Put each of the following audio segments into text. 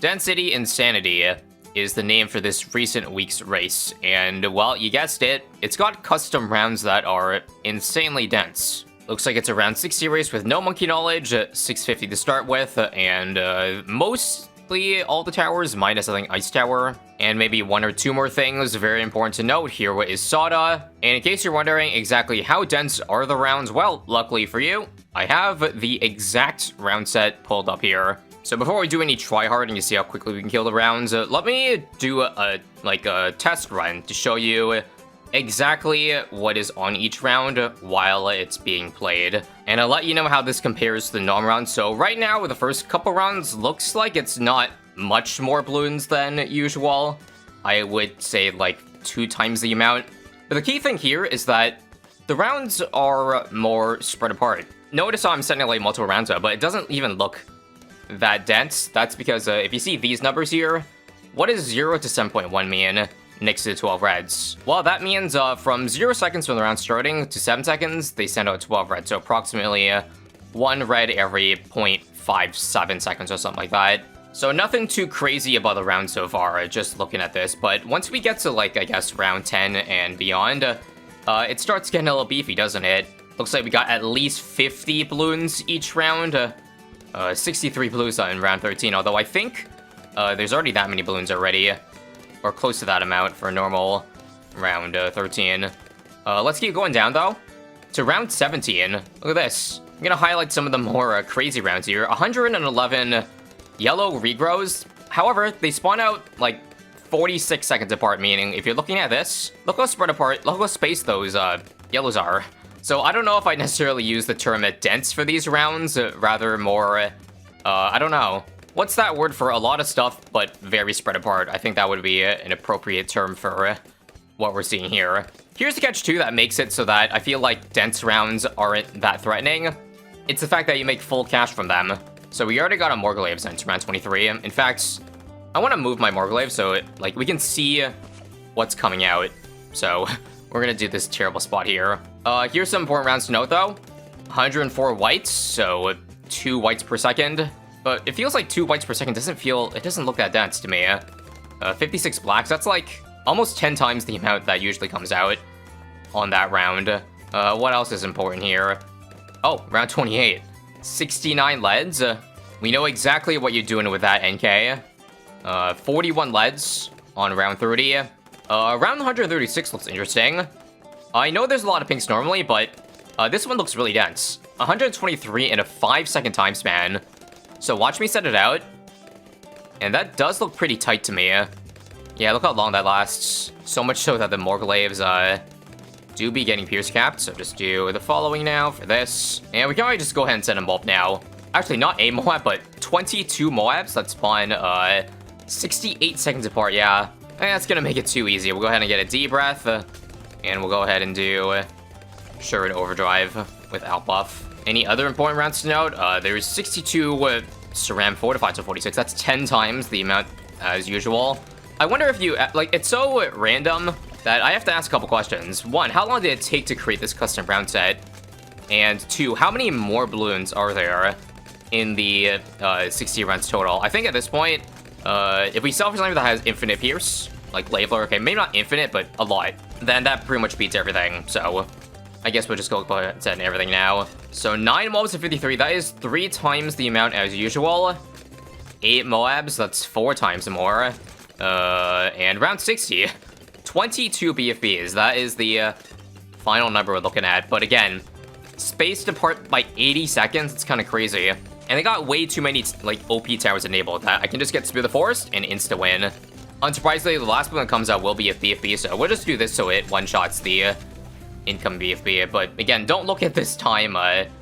Density Insanity is the name for this recent week's race, and well, you guessed it, it's got custom rounds that are insanely dense. Looks like it's a round 60 race with no monkey knowledge, 650 to start with, and mostly all the towers, minus I think Ice Tower, and maybe one or two more things. Very important to note, here is Sada, and in case you're wondering exactly how dense are the rounds, well, luckily for you, I have the exact round set pulled up here. So before we do any tryhard and you see how quickly we can kill the rounds, let me do a test run to show you exactly what is on each round while it's being played. And I'll let you know how this compares to the normal round. So right now, the first couple rounds looks like it's not much more balloons than usual. I would say like 2 times the amount. But the key thing here is that the rounds are more spread apart. Notice how I'm setting like multiple rounds up, but it doesn't even look that dense. That's because if you see these numbers here, what does 0 to 7.1 mean next to the 12 reds? Well, that means from 0 seconds from the round starting to 7 seconds, they send out 12 reds. So approximately 1 red every 0.57 seconds or something like that. So nothing too crazy about the round so far, just looking at this. But once we get to like, I guess, round 10 and beyond, it starts getting a little beefy, doesn't it? Looks like we got at least 50 balloons each round. 63 balloons in round 13, although I think there's already that many balloons already, or close to that amount for a normal round 13. Let's keep going down, though, to round 17. Look at this. I'm gonna highlight some of the more crazy rounds here. 111 yellow regrows. However, they spawn out, like, 46 seconds apart, meaning if you're looking at this, look how spread apart, look how spaced those yellows are. So I don't know if I necessarily use the term dense for these rounds, rather more, I don't know. What's that word for a lot of stuff, but very spread apart? I think that would be an appropriate term for what we're seeing here. Here's the catch too that makes it so that I feel like dense rounds aren't that threatening. It's the fact that you make full cash from them. So we already got a Morglaive into round 23. In fact, I want to move my Morglaive so like we can see what's coming out. So we're gonna do this terrible spot here. Here's some important rounds to note though. 104 whites, so 2 whites per second. But it feels like 2 whites per second it doesn't look that dense to me. 56 blacks, that's like almost 10 times the amount that usually comes out on that round. What else is important here? Oh, round 28. 69 leads. We know exactly what you're doing with that NK. 41 leads on round 30. Round 136 looks interesting. I know there's a lot of pinks normally, but this one looks really dense. 123 in a 5-second time span. So watch me set it out. And that does look pretty tight to me. Yeah, look how long that lasts. So much so that the Morglaives do be getting pierce capped. So just do the following now for this. And we can already just go ahead and set them both now. Actually, not a Moab, but 22 Moabs that spawn 68 seconds apart, yeah. That's gonna make it too easy. We'll go ahead and get a deep breath. And we'll go ahead and do Shard Overdrive with Outbuff. Any other important rounds to note? There's 62 Ceram Fortified to 46. That's 10 times the amount as usual. I wonder if you, like, it's so random that I have to ask a couple questions. 1, how long did it take to create this custom round set? And 2, how many more balloons are there in the 60 rounds total? I think at this point, if we sell for something that has infinite pierce, like Laveler, okay, maybe not infinite, but a lot, then that pretty much beats everything. So I guess we'll just go ahead and set everything now. So 9 Moabs to 53, that is 3 times the amount as usual. 8 Moabs, that's 4 times more. And round 60, 22 BFBs, that is the final number we're looking at. But again, spaced apart by 80 seconds, it's kind of crazy. And they got way too many, like, OP towers enabled that I can just get Spear the Forest and insta-win. Unsurprisingly, the last one that comes out will be a BFB, so we'll just do this so it one-shots the income BFB. But again, don't look at this time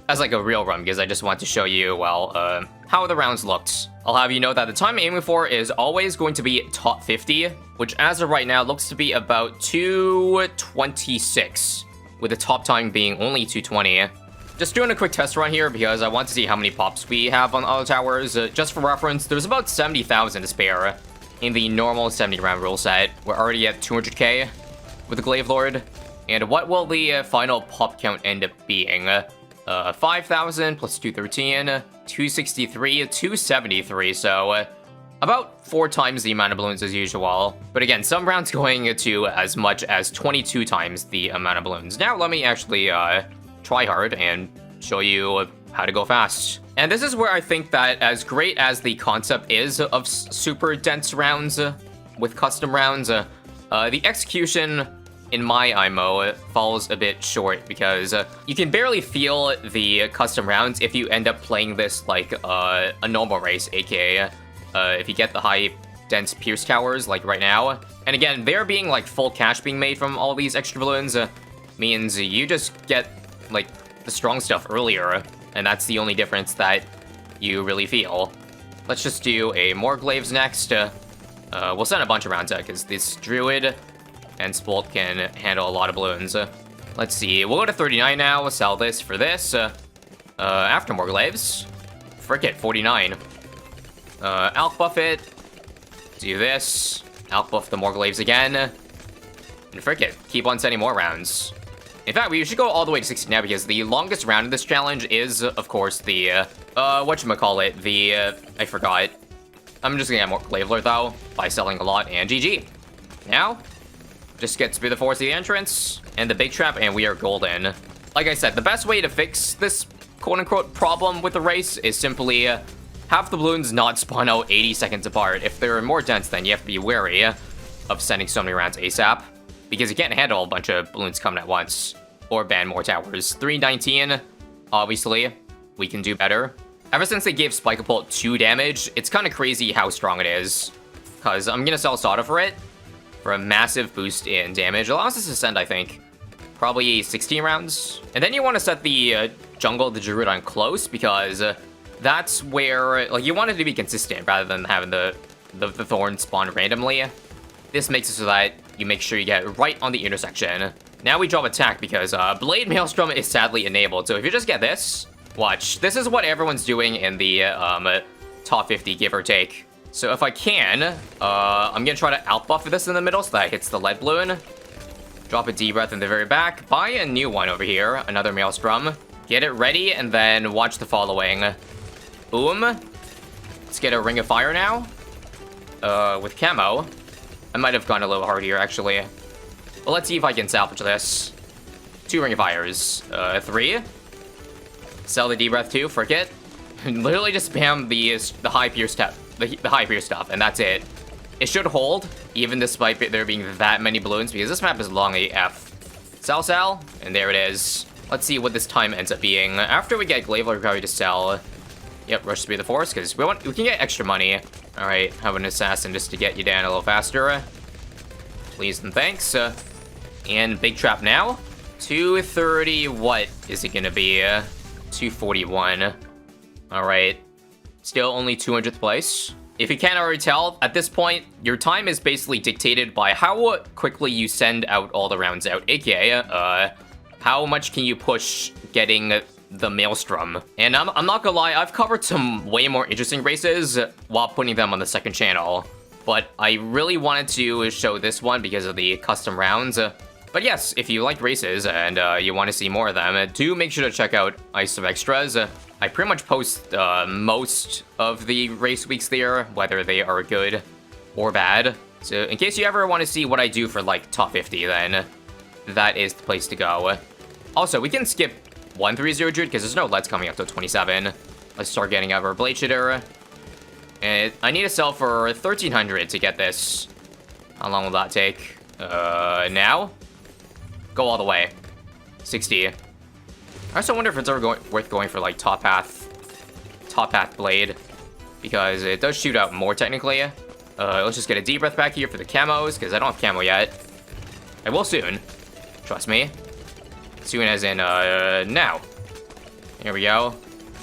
as like a real run, because I just want to show you, well, how the rounds looked. I'll have you know that the time I'm aiming for is always going to be top 50, which as of right now looks to be about 2:26, with the top time being only 2:20. Just doing a quick test run here because I want to see how many pops we have on other towers. Just for reference, there's about 70,000 to spare in the normal 70 round rule set. We're already at 200k with the Glaive Lord. And what will the final pop count end up being? 5,000 plus 213, 263, 273. So about 4 times the amount of balloons as usual. But again, some rounds going to as much as 22 times the amount of balloons. Now let me actually try hard and show you how to go fast. And this is where I think that as great as the concept is of super dense rounds with custom rounds, the execution in my IMO falls a bit short because you can barely feel the custom rounds if you end up playing this like a normal race, aka if you get the high dense Pierce towers like right now. And again, there being like full cash being made from all these extra balloons means you just get like the strong stuff earlier, and that's the only difference that you really feel. Let's just do a more glaives next. We'll send a bunch of rounds out because this druid and Spolt can handle a lot of balloons. Let's see, we'll go to 39 now. We'll sell this for this. After more glaives. Frick it, 49. Alk buff it. Do this. Alk buff the more glaives again. And frick it, keep on sending more rounds. In fact, we should go all the way to 60 now because the longest round of this challenge is, of course, the, whatchamacallit, the, I forgot. I'm just gonna get more glaive alert though, by selling a lot, and GG. Now, just get through the force of the entrance, and the big trap, and we are golden. Like I said, the best way to fix this quote-unquote problem with the race is simply have the balloons not spawn out 80 seconds apart. If they're more dense, then you have to be wary of sending so many rounds ASAP, because you can't handle a bunch of balloons coming at once, or ban more towers. 319, obviously, we can do better. Ever since they gave Spike-a-Pult 2 damage, it's kind of crazy how strong it is, because I'm gonna sell Sada for it, for a massive boost in damage. Allows us to send, I think, probably 16 rounds. And then you want to set the jungle, the druid on close, because that's where, like, you want it to be consistent rather than having the thorn spawn randomly. This makes it so that you make sure you get right on the intersection. Now we drop attack because Blade Maelstrom is sadly enabled. So if you just get this, watch. This is what everyone's doing in the top 50, give or take. So if I can, I'm gonna try to outbuff this in the middle so that hits the lead balloon. Drop a D-breath in the very back. Buy a new one over here, another Maelstrom. Get it ready, and then watch the following. Boom. Let's get a Ring of Fire now. With camo. I might have gone a little hard here, actually. Well, let's see if I can salvage this. 2 Ring of Fires. 3. Sell the D-breath too, frick it. Literally just spam the high pierce stuff. The high pierce stuff, and that's it. It should hold, even despite there being that many balloons, because this map is long AF. Sell, and there it is. Let's see what this time ends up being. After we get Glaive, we'll probably just sell. Yep, rush through the force, because we can get extra money. Alright, have an assassin just to get you down a little faster. Please and thanks. And big trap now. 230, what is it gonna be? 241. Alright. Still only 200th place. If you can't already tell, at this point, your time is basically dictated by how quickly you send out all the rounds out, aka, how much can you push getting the Maelstrom. And I'm not gonna lie, I've covered some way more interesting races while putting them on the second channel. But I really wanted to show this one because of the custom rounds. But yes, if you like races and you want to see more of them, do make sure to check out ISAB Extras. I pretty much post most of the race weeks there, whether they are good or bad. So in case you ever want to see what I do for like top 50, then that is the place to go. Also, we can skip 130 Druid because there's no LEDs coming up till 27. Let's start getting out our Blade Shitter. And I need to sell for 1300 to get this. How long will that take? Now? Go all the way. 60. I also wonder if it's ever worth going for like top path blade, because it does shoot out more technically. Let's just get a deep breath back here for the camos, because I don't have camo yet. I will soon. Trust me. Soon as in now. Here we go.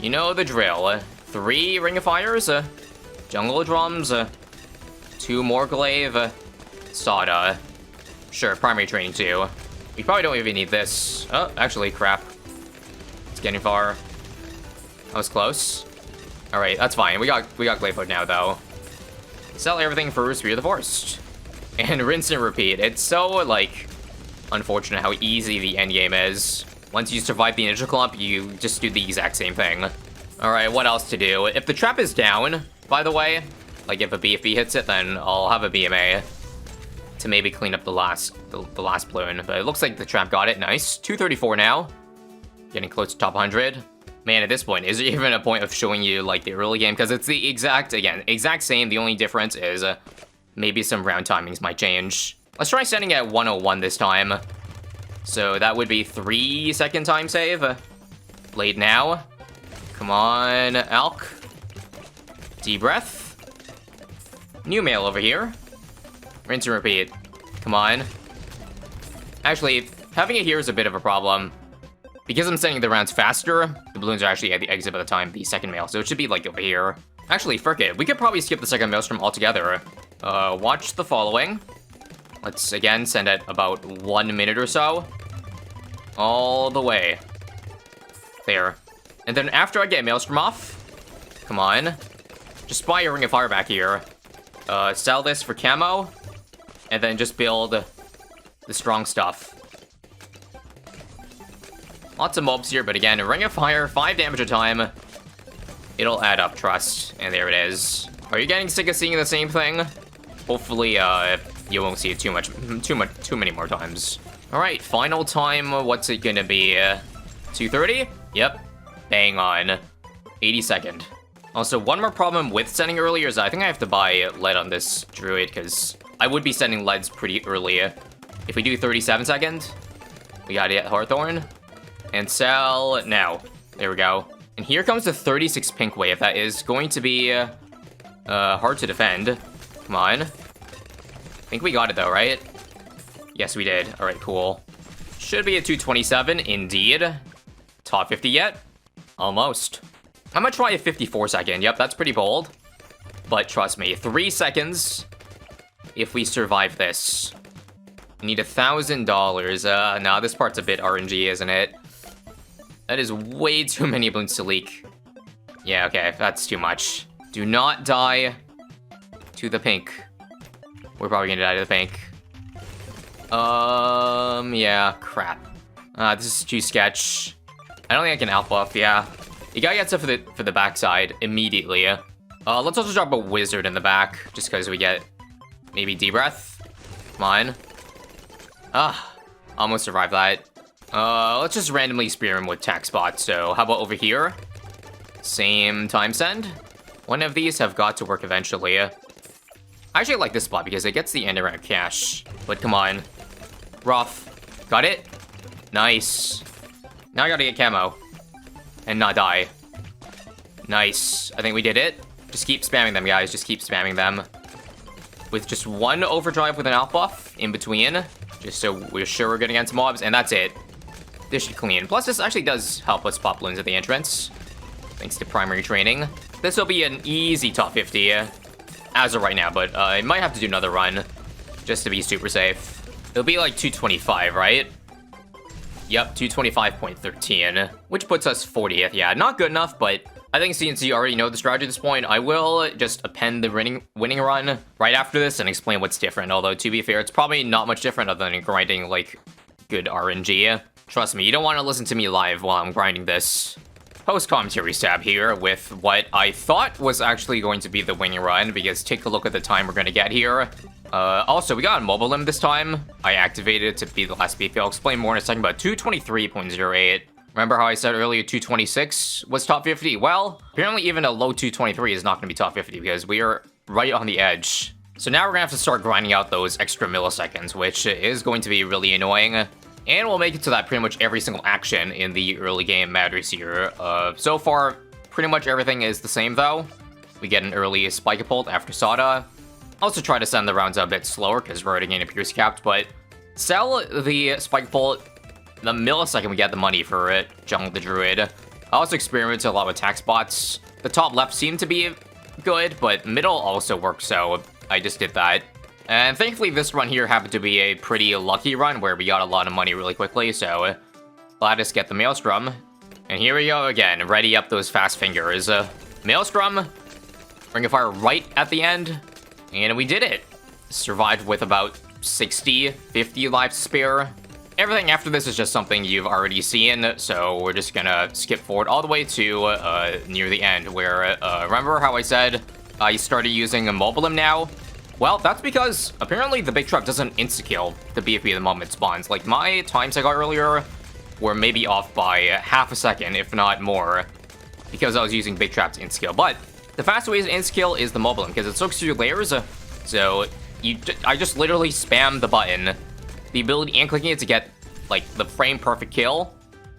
You know the drill. 3 Ring of Fires, Jungle Drums, 2 more Glaive, Sada. Sure, primary training too. We probably don't even need this. Oh, actually, crap. It's getting far. That was close. Alright, that's fine. We got Glaive Hood now, though. Sell everything for Spear of the Forest. And rinse and repeat. It's so, like, unfortunate how easy the endgame is. Once you survive the initial clump, you just do the exact same thing. Alright, what else to do? If the trap is down, by the way, Like if a BFB hits it, then I'll have a BMA to maybe clean up the last balloon. But it looks like the trap got it. Nice. 234 now. Getting close to top 100. Man, at this point, is there even a point of showing you like the early game? Because it's the exact same. The only difference is maybe some round timings might change. Let's try setting at 101 this time. So that would be 3-second time save. Late now. Come on, Alk. Deep breath. New mail over here. Rinse and repeat. Come on. Actually, having it here is a bit of a problem. Because I'm sending the rounds faster, the balloons are actually at the exit by the time the second mail, so it should be like over here. Actually, frick it. We could probably skip the second maelstrom altogether. Watch the following. Let's again send it about 1 minute or so. All the way. There. And then after I get maelstrom off, come on. Just buy a ring of fire back here. Sell this for camo. And then just build the strong stuff. Lots of mobs here, but again, a ring of fire, 5 damage a time. It'll add up, trust. And there it is. Are you getting sick of seeing the same thing? Hopefully, you won't see it too many more times. All right, final time. What's it gonna be? 2:30? Yep, bang on. 82nd. Also, one more problem with sending earlier is I think I have to buy lead on this druid because I would be sending leads pretty early. If we do 37-second, we gotta get Hawthorne. And sell now. There we go. And here comes the 36 pink wave. That is going to be hard to defend. Come on. I think we got it though, right? Yes, we did. All right, cool. Should be a 227 indeed. Top 50 yet? Almost. I'm gonna try a 54-second. Yep, that's pretty bold. But trust me, 3 seconds if we survive this. We need $1,000. Nah, this part's a bit RNG, isn't it? That is way too many balloons to leak. Yeah, okay, that's too much. Do not die to the pink. We're probably gonna die to the pink. Yeah, crap. This is too sketch. I don't think I can outbuff, yeah. You gotta get stuff for the backside immediately. Let's also drop a wizard in the back, just because we get maybe D-breath. Come on. Almost survived that. Let's just randomly spear him with tack spot. So how about over here? Same time send. One of these have got to work eventually. I actually like this spot because it gets the end around cash. But come on. Rough. Got it? Nice. Now I gotta get camo. And not die. Nice. I think we did it. Just keep spamming them, guys. Just keep spamming them. With just one overdrive with an out buff in between. Just so we're sure we're getting against mobs. And that's it. This should clean. Plus, this actually does help us pop balloons at the entrance. Thanks to primary training. This will be an easy top 50 as of right now, but I might have to do another run just to be super safe. It'll be like 225, right? Yep, 225.13, which puts us 40th. Yeah, not good enough, but I think since you already know the strategy at this point, I will just append the winning run right after this and explain what's different. Although, to be fair, it's probably not much different other than grinding, like, good RNG. Trust me, you don't want to listen to me live while I'm grinding this. Post-commentary stab here with what I thought was actually going to be the winning run, because take a look at the time we're going to get here. Also, we got a mobile limb this time. I activated it to be the last BP. I'll explain more in a second, but 223.08. Remember how I said earlier 226 was top 50? Well, apparently even a low 223 is not going to be top 50 because we are right on the edge. So now we're going to have to start grinding out those extra milliseconds, which is going to be really annoying. And we'll make it so that pretty much every single action in the early game matters here. So far, pretty much everything is the same though. We get an early spike bolt after Sada. Also try to send the rounds a bit slower because we're already getting Pierce capped, but sell the spike bolt the millisecond we get the money for it. Jungle the Druid. I also experimented a lot with attack spots. The top left seemed to be good, but middle also worked, so I just did that. And thankfully this run here happened to be a pretty lucky run where we got a lot of money really quickly, so let us get the Maelstrom. And here we go again, ready up those fast fingers. Maelstrom, Ring of Fire right at the end, and we did it. Survived with about 50 lives spare. Everything after this is just something you've already seen, so we're just gonna skip forward all the way to near the end, where, remember how I said I started using a Mobilim now. Well, that's because apparently the big truck doesn't insta-kill the BFB the moment it spawns. Like, my times I got earlier were maybe off by half a second, if not more, because I was using big trap to insta-kill. But the fastest way to insta-kill is the Mobilim, because it soaks through layers, so I just literally spam the button, the ability and clicking it to get, like, the frame-perfect kill.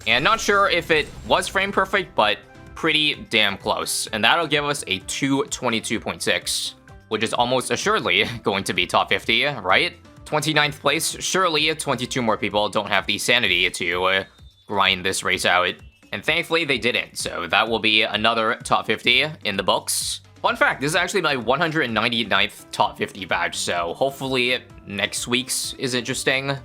And not sure if it was frame-perfect, but pretty damn close. And that'll give us a 222.6. Which is almost assuredly going to be top 50, right? 29th place, surely 22 more people don't have the sanity to grind this race out. And thankfully they didn't, so that will be another top 50 in the books. Fun fact, this is actually my 199th top 50 badge, so hopefully next week's is interesting.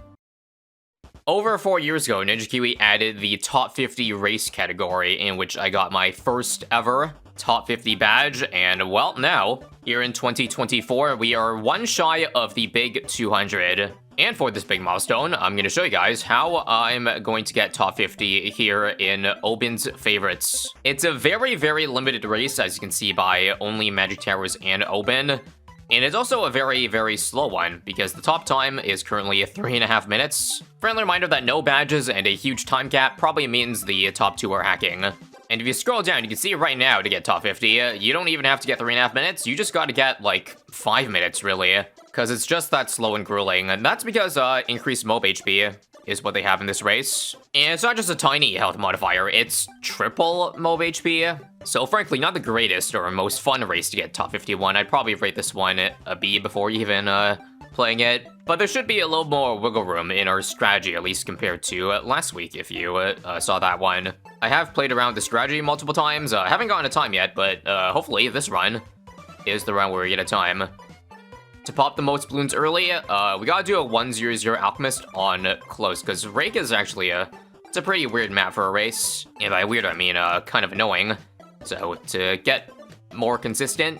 Over 4 years ago, Ninja Kiwi added the top 50 race category, in which I got my first ever top 50 badge, and well, now, here in 2024, we are one shy of the big 200. And for this big milestone, I'm going to show you guys how I'm going to get top 50 here in Obin's favorites. It's a very, very limited race, as you can see by only Magic Towers and Obin. And it's also a very, very slow one, because the top time is currently 3.5 minutes. Friendly reminder that no badges and a huge time cap probably means the top 2 are hacking. And if you scroll down, you can see right now to get top 50, you don't even have to get 3.5 minutes, you just gotta get, like, 5 minutes, really. Because it's just that slow and grueling, and that's because increased MOB HP is what they have in this race. And it's not just a tiny health modifier, it's triple MOB HP. So frankly, not the greatest or most fun race to get top 51. I'd probably rate this one a B before even playing it. But there should be a little more wiggle room in our strategy, at least compared to last week, if you saw that one. I have played around the strategy multiple times. I haven't gotten a time yet, but hopefully this run is the run where we get a time. To pop the most balloons early, we gotta do a 1-0-0 Alchemist on close, because Rake is actually it's a pretty weird map for a race. And by weird, I mean kind of annoying. So to get more consistent,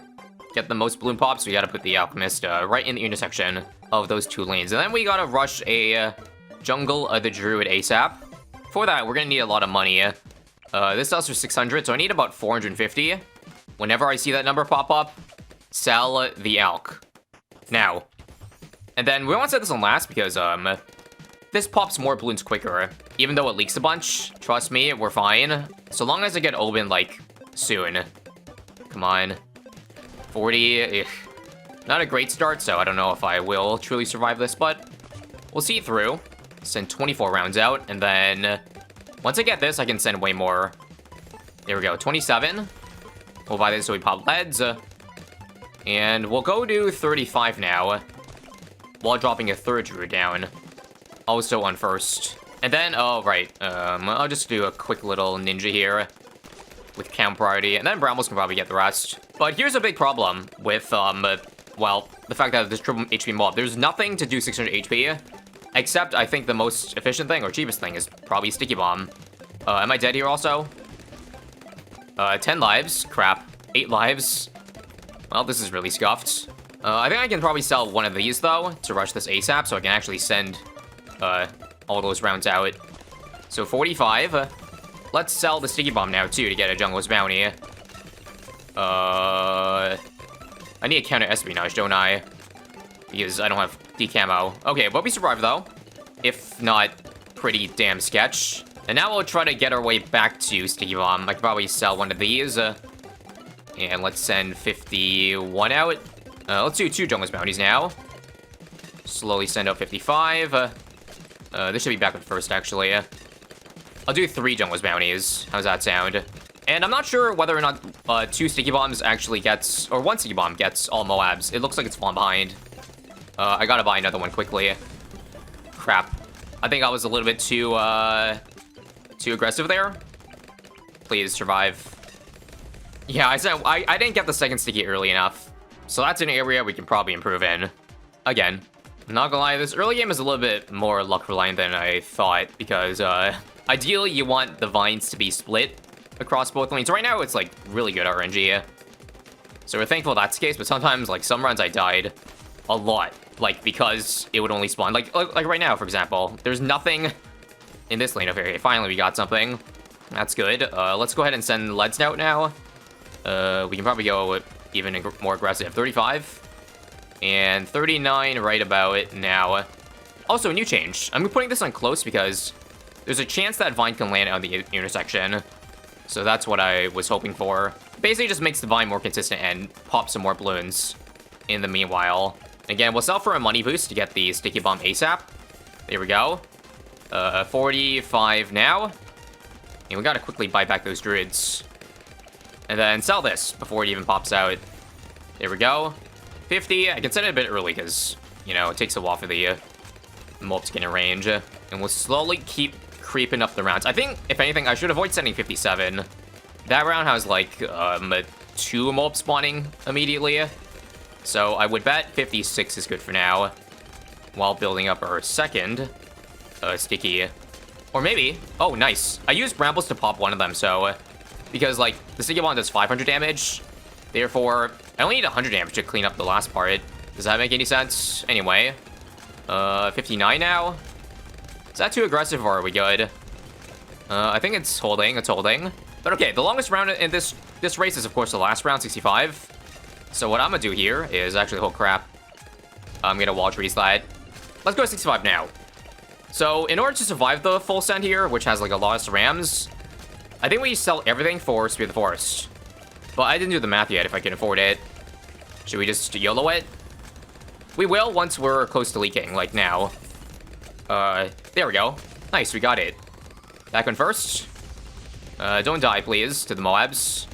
get the most balloon pops, we gotta put the Alchemist right in the intersection of those 2 lanes. And then we gotta rush a Jungle of the Druid ASAP. For that, we're gonna need a lot of money. This sells for 600, so I need about 450. Whenever I see that number pop up, sell the Alch. Now. And then we won't set this on last because, this pops more balloons quicker. Even though it leaks a bunch, trust me, we're fine. So long as I get Obin, like, soon. Come on. 40, ugh. Not a great start, so I don't know if I will truly survive this, but we'll see it through. Send 24 rounds out, and then once I get this, I can send way more. There we go, 27. We'll buy this so we pop leads. And we'll go to 35 now, while dropping a 3rd druid down. Also on first. And then, oh, right, I'll just do a quick little ninja here with count priority, and then Brambles can probably get the rest. But here's a big problem with, well, the fact that this triple HP mob. There's nothing to do 600 HP, except I think the most efficient thing, or cheapest thing, is probably Sticky Bomb. Am I dead here also? 10 lives, crap. 8 lives. Well, this is really scuffed. I think I can probably sell one of these, though, to rush this ASAP, so I can actually send all those rounds out. So 45. Let's sell the Sticky Bomb now, too, to get a Jungler's Bounty. I need a counter espionage, don't I? Because I don't have decamo. Okay, but we survived, though. If not, pretty damn sketch. And now we'll try to get our way back to Sticky Bomb. I could probably sell one of these. And let's send 51 out. Let's do 2 Jungler's Bounties now. Slowly send out 55. This should be back with first, actually. I'll do 3 Jungler's Bounties. How's that sound? And I'm not sure whether or not 2 Sticky Bombs actually gets, or 1 Sticky Bomb gets all Moabs. It looks like it's fallen behind. I gotta buy another one quickly. Crap. I think I was a little bit too aggressive there. Please survive. Yeah, I didn't get the second sticky early enough. So that's an area we can probably improve in. Again, I'm not gonna lie, this early game is a little bit more luck reliant than I thought, because ideally you want the vines to be split across both lanes. Right now it's like really good RNG. So we're thankful that's the case, but sometimes like some runs I died a lot, like because it would only spawn. Like right now, for example, there's nothing in this lane over here. Finally we got something. That's good. Let's go ahead and send leads out now. We can probably go even more aggressive. 35. And 39 right about now. Also, a new change. I'm putting this on close because there's a chance that Vine can land on the intersection. So that's what I was hoping for. Basically just makes the Vine more consistent and pop some more balloons in the meanwhile. Again, we'll sell for a money boost to get the Sticky Bomb ASAP. There we go. 45 now. And we gotta quickly buy back those druids. And then sell this before it even pops out. There we go. 50. I can set it a bit early because, you know, it takes a while for the mob to get in range. And we'll slowly keep creeping up the rounds. I think, if anything, I should avoid sending 57. That round has, like, 2 mob spawning immediately. So I would bet 56 is good for now. While building up our second sticky. Or maybe... Oh, nice. I used brambles to pop one of them, so... Because, like, the sticky bomb does 500 damage. Therefore, I only need 100 damage to clean up the last part. Does that make any sense? Anyway. 59 now. Is that too aggressive, or are we good? I think it's holding. It's holding. But okay, the longest round in this race is, of course, the last round, 65. So what I'm gonna do here is actually... Oh, crap. I'm gonna wall trees that. Let's go to 65 now. So, in order to survive the full send here, which has, like, a lot of rams, I think we sell everything for Spear of the Forest. But I didn't do the math yet if I can afford it. Should we just YOLO it? We will once we're close to leaking, like now. There we go. Nice, we got it. Back on first. Don't die, please, to the Moabs.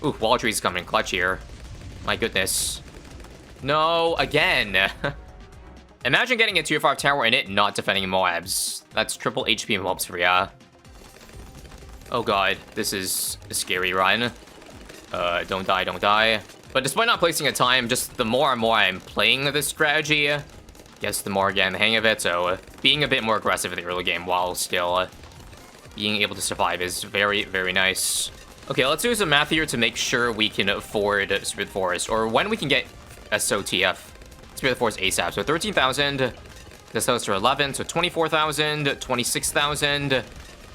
Ooh, wall trees coming in clutch here. My goodness. No, again. Imagine getting a tier 5 tower and it not defending Moabs. That's triple HP mobs for ya. Oh god, this is a scary run. Don't die, don't die. But despite not placing a time, just the more and more I'm playing this strategy, guess the more I get in the hang of it, so being a bit more aggressive in the early game while still being able to survive is very, very nice. Okay, let's do some math here to make sure we can afford Spear of the Forest, or when we can get SOTF. Spear of the Forest ASAP. So 13,000, this goes to 11, so 24,000, 26,000,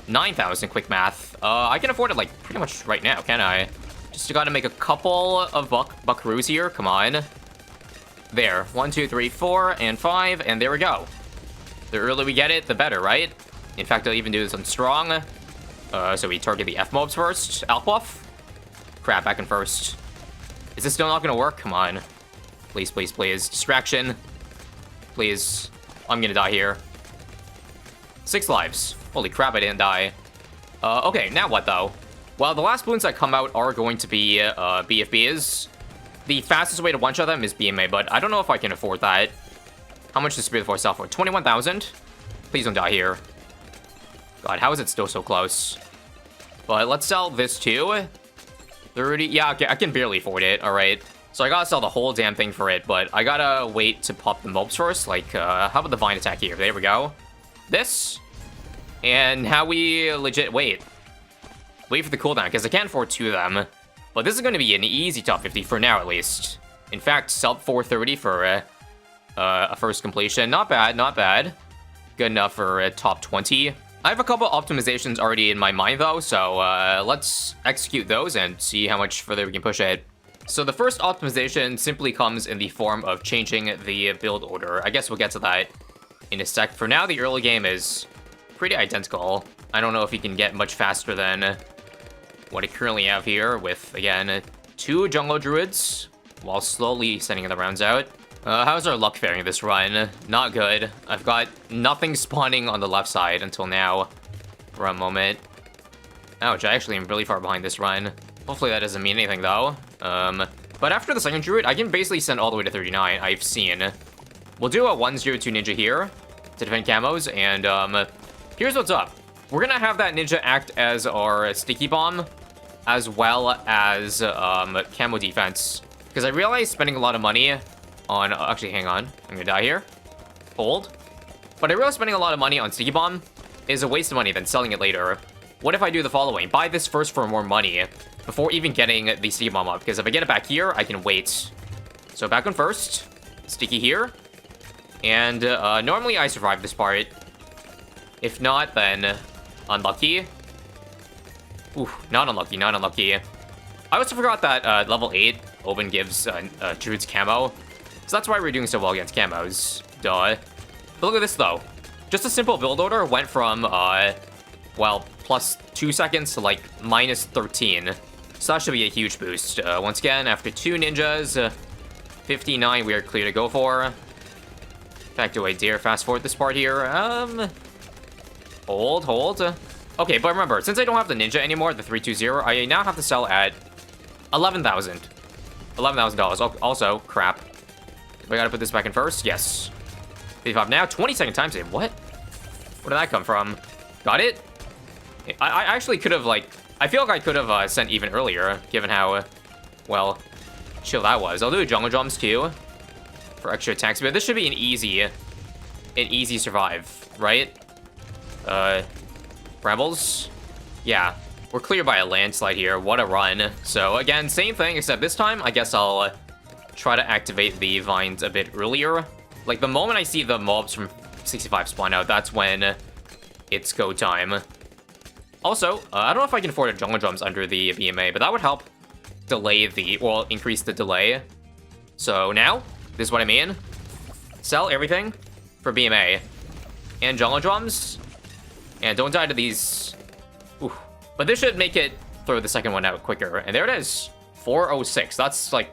9,000, quick math. I can afford it, like, pretty much right now, can I? Just gotta make a couple of buckaroos here, come on. There, 1, 2, 3, 4, and 5, and there we go. The earlier we get it, the better, right? In fact, I'll even do this on strong. So we target the F mobs first. Alp buff. Crap, back in first. Is this still not gonna work? Come on. Please, please, please. Distraction. Please. I'm gonna die here. 6 lives. Holy crap, I didn't die. Okay, now what, though? Well, the last balloons that come out are going to be BFBs. The fastest way to one-shot them is BMA, but I don't know if I can afford that. How much does Spear of the Forest sell for? 21,000? Please don't die here. God, how is it still so close? But let's sell this too. 30, yeah, okay, I can barely afford it, alright. So I gotta sell the whole damn thing for it, but I gotta wait to pop the mobs first. Like, how about the Vine attack here? There we go. This. And how we legit wait. Wait for the cooldown, because I can't afford 2 of them. But this is going to be an easy top 50 for now, at least. In fact, sub 430 for a first completion. Not bad, not bad. Good enough for a top 20. I have a couple optimizations already in my mind, though, so let's execute those and see how much further we can push it. So the first optimization simply comes in the form of changing the build order. I guess we'll get to that in a sec. For now, the early game is pretty identical. I don't know if you can get much faster than what I currently have here with, again, 2 jungle druids while slowly sending the rounds out. How's our luck faring this run? Not good. I've got nothing spawning on the left side until now for a moment. Ouch, I actually am really far behind this run. Hopefully that doesn't mean anything, though. But after the second druid, I can basically send all the way to 39, I've seen. We'll do a 102 ninja here to defend camos, and here's what's up. We're gonna have that ninja act as our sticky bomb, as well as camo defense. Because I realized spending a lot of money on... Actually, hang on. I'm gonna die here. Hold. But I realized spending a lot of money on sticky bomb is a waste of money than selling it later. What if I do the following? Buy this first for more money before even getting the sticky bomb up. Because if I get it back here, I can wait. So back on first. Sticky here. And normally I survive this part. If not, then unlucky. Ooh, not unlucky, not unlucky. I also forgot that level 8 Obin gives Druid's camo. So that's why we're doing so well against camos. Duh. But look at this, though. Just a simple build order went from, well, plus 2 seconds to, like, minus 13. So that should be a huge boost. Once again, after 2 ninjas, 59 we are clear to go for. In fact, do I dare fast forward this part here? Hold. Okay, but remember, since I don't have the ninja anymore, the 320, I now have to sell at $11,000. $11,000. Also, crap. We gotta put this back in first. Yes. 55 now. 20-second time save. What? Where did that come from? Got it? I actually could have, like... I feel like I could have sent even earlier, given how, well, chill that was. I'll do jungle drums, too, for extra attacks. But this should be an easy survive, right? Rebels? Yeah. We're clear by a landslide here. What a run. So, again, same thing, except this time, I guess I'll try to activate the vines a bit earlier. Like, the moment I see the mobs from 65 spawn out, that's when it's go time. Also, I don't know if I can afford a jungle drums under the BMA, but that would help delay well, increase the delay. So now, this is what I mean. Sell everything for BMA and jungle drums. And don't die to these. Ooh. But this should make it throw the second one out quicker. And there it is. 4:06. That's like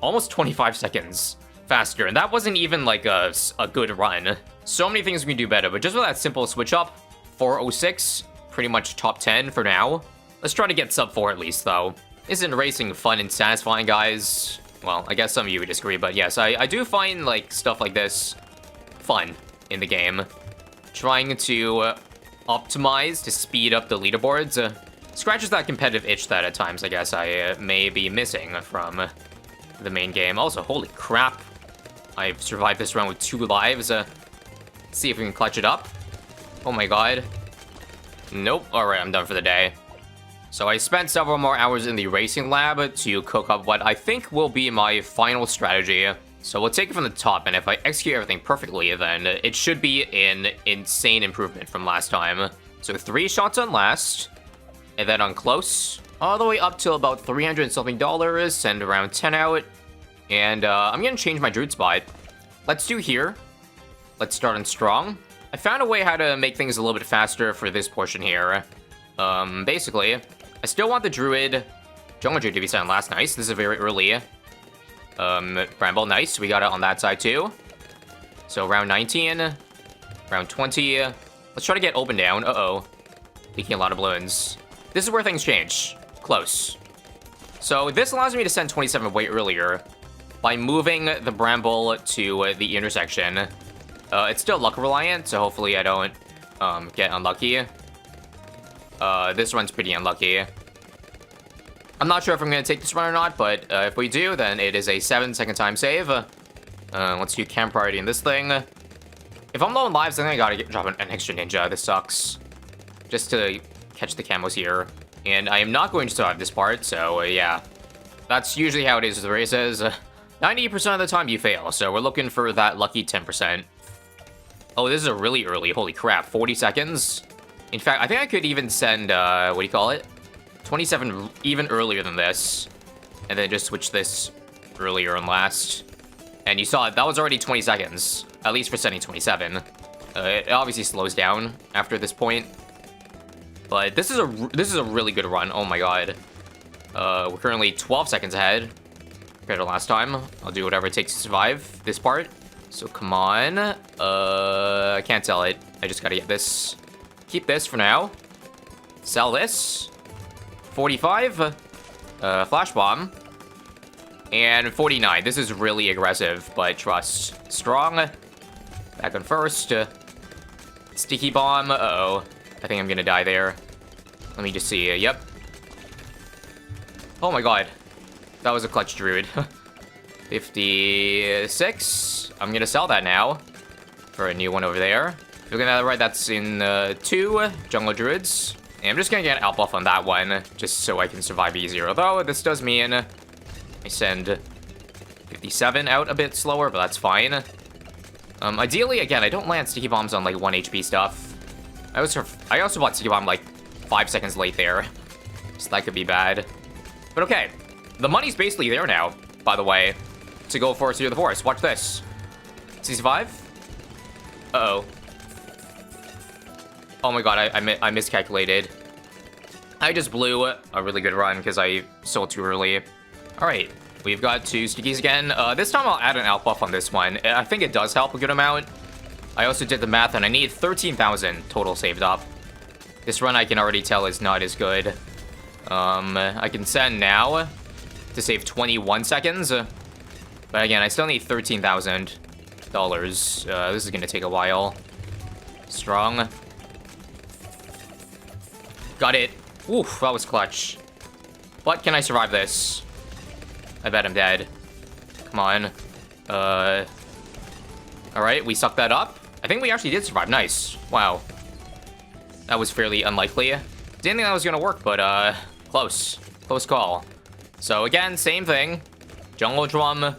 almost 25 seconds faster. And that wasn't even like a good run. So many things we can do better. But just with that simple switch up, 4:06, pretty much top 10 for now. Let's try to get sub 4 at least, though. Isn't racing fun and satisfying, guys? Well, I guess some of you would disagree, but yes, I do find like stuff like this fun in the game. Trying to optimize to speed up the leaderboards scratches that competitive itch that at times I guess I may be missing from the main game. Also, holy crap, I've survived this round with 2 lives. Let's see if we can clutch it up. Oh my god. Nope. Alright, I'm done for the day. So I spent several more hours in the racing lab to cook up what I think will be my final strategy. So we'll take it from the top, and if I execute everything perfectly, then it should be an insane improvement from last time. So 3 shots on last, and then on close, all the way up to about $300 and something, send around 10 out, and I'm gonna change my druid spot. Let's do here. Let's start on strong. I found a way how to make things a little bit faster for this portion here. Basically, I still want the druid, jungle druid to be sent last. Nice. This is a very early Bramble. Nice. We got it on that side too. So round 19, round 20. Let's try to get Obin down. Uh-oh. Leaking a lot of balloons. This is where things change. Close. So this allows me to send 27 way earlier by moving the Bramble to the intersection. It's still luck reliant, so hopefully I don't get unlucky. This one's pretty unlucky. I'm not sure if I'm going to take this run or not, but if we do, then it is a 7-second time save. Let's do camp priority in this thing. If I'm low on lives, then I gotta drop an extra ninja. This sucks. Just to catch the camos here. And I am not going to survive this part, so yeah. That's usually how it is with the races. 90% of the time you fail, so we're looking for that lucky 10%. Oh, this is a really early. Holy crap, 40 seconds? In fact, I think I could even send, what do you call it? 27 even earlier than this. And then just switch this earlier and last. And you saw it, that was already 20 seconds. At least for sending 27. It obviously slows down after this point. But this is a really good run. Oh my god. We're currently 12 seconds ahead compared to last time. I'll do whatever it takes to survive this part. So come on. I can't sell it. I just gotta get this. Keep this for now. Sell this. 45. Flash bomb. And 49. This is really aggressive, but trust. Strong. Back on first. Sticky bomb. Uh-oh. I think I'm gonna die there. Let me just see. Yep. Oh my god. That was a clutch druid. 56. I'm gonna sell that now. For a new one over there. Looking at it right, that's in 2 jungle druids. And I'm just gonna get out buff on that one, just so I can survive easier. Although, this does mean I send 57 out a bit slower, but that's fine. Ideally, again, I don't land sticky bombs on like 1 HP stuff. I also bought sticky bomb like 5 seconds late there. So that could be bad. But okay. The money's basically there now, by the way, to go for Seer of the Forest. Watch this. C5? Uh-oh. Oh my god, I miscalculated. I just blew a really good run because I sold too early. Alright, we've got 2 stickies again. This time I'll add an out buff on this one. I think it does help a good amount. I also did the math and I need 13,000 total saved up. This run I can already tell is not as good. I can send now to save 21 seconds. But again, I still need $13,000. This is gonna take a while. Strong. Got it. Oof, that was clutch. But can I survive this? I bet I'm dead. Come on. Alright, we sucked that up. I think we actually did survive. Nice. Wow. That was fairly unlikely. Didn't think that was gonna work, but close. Close call. So again, same thing. Jungle Drum.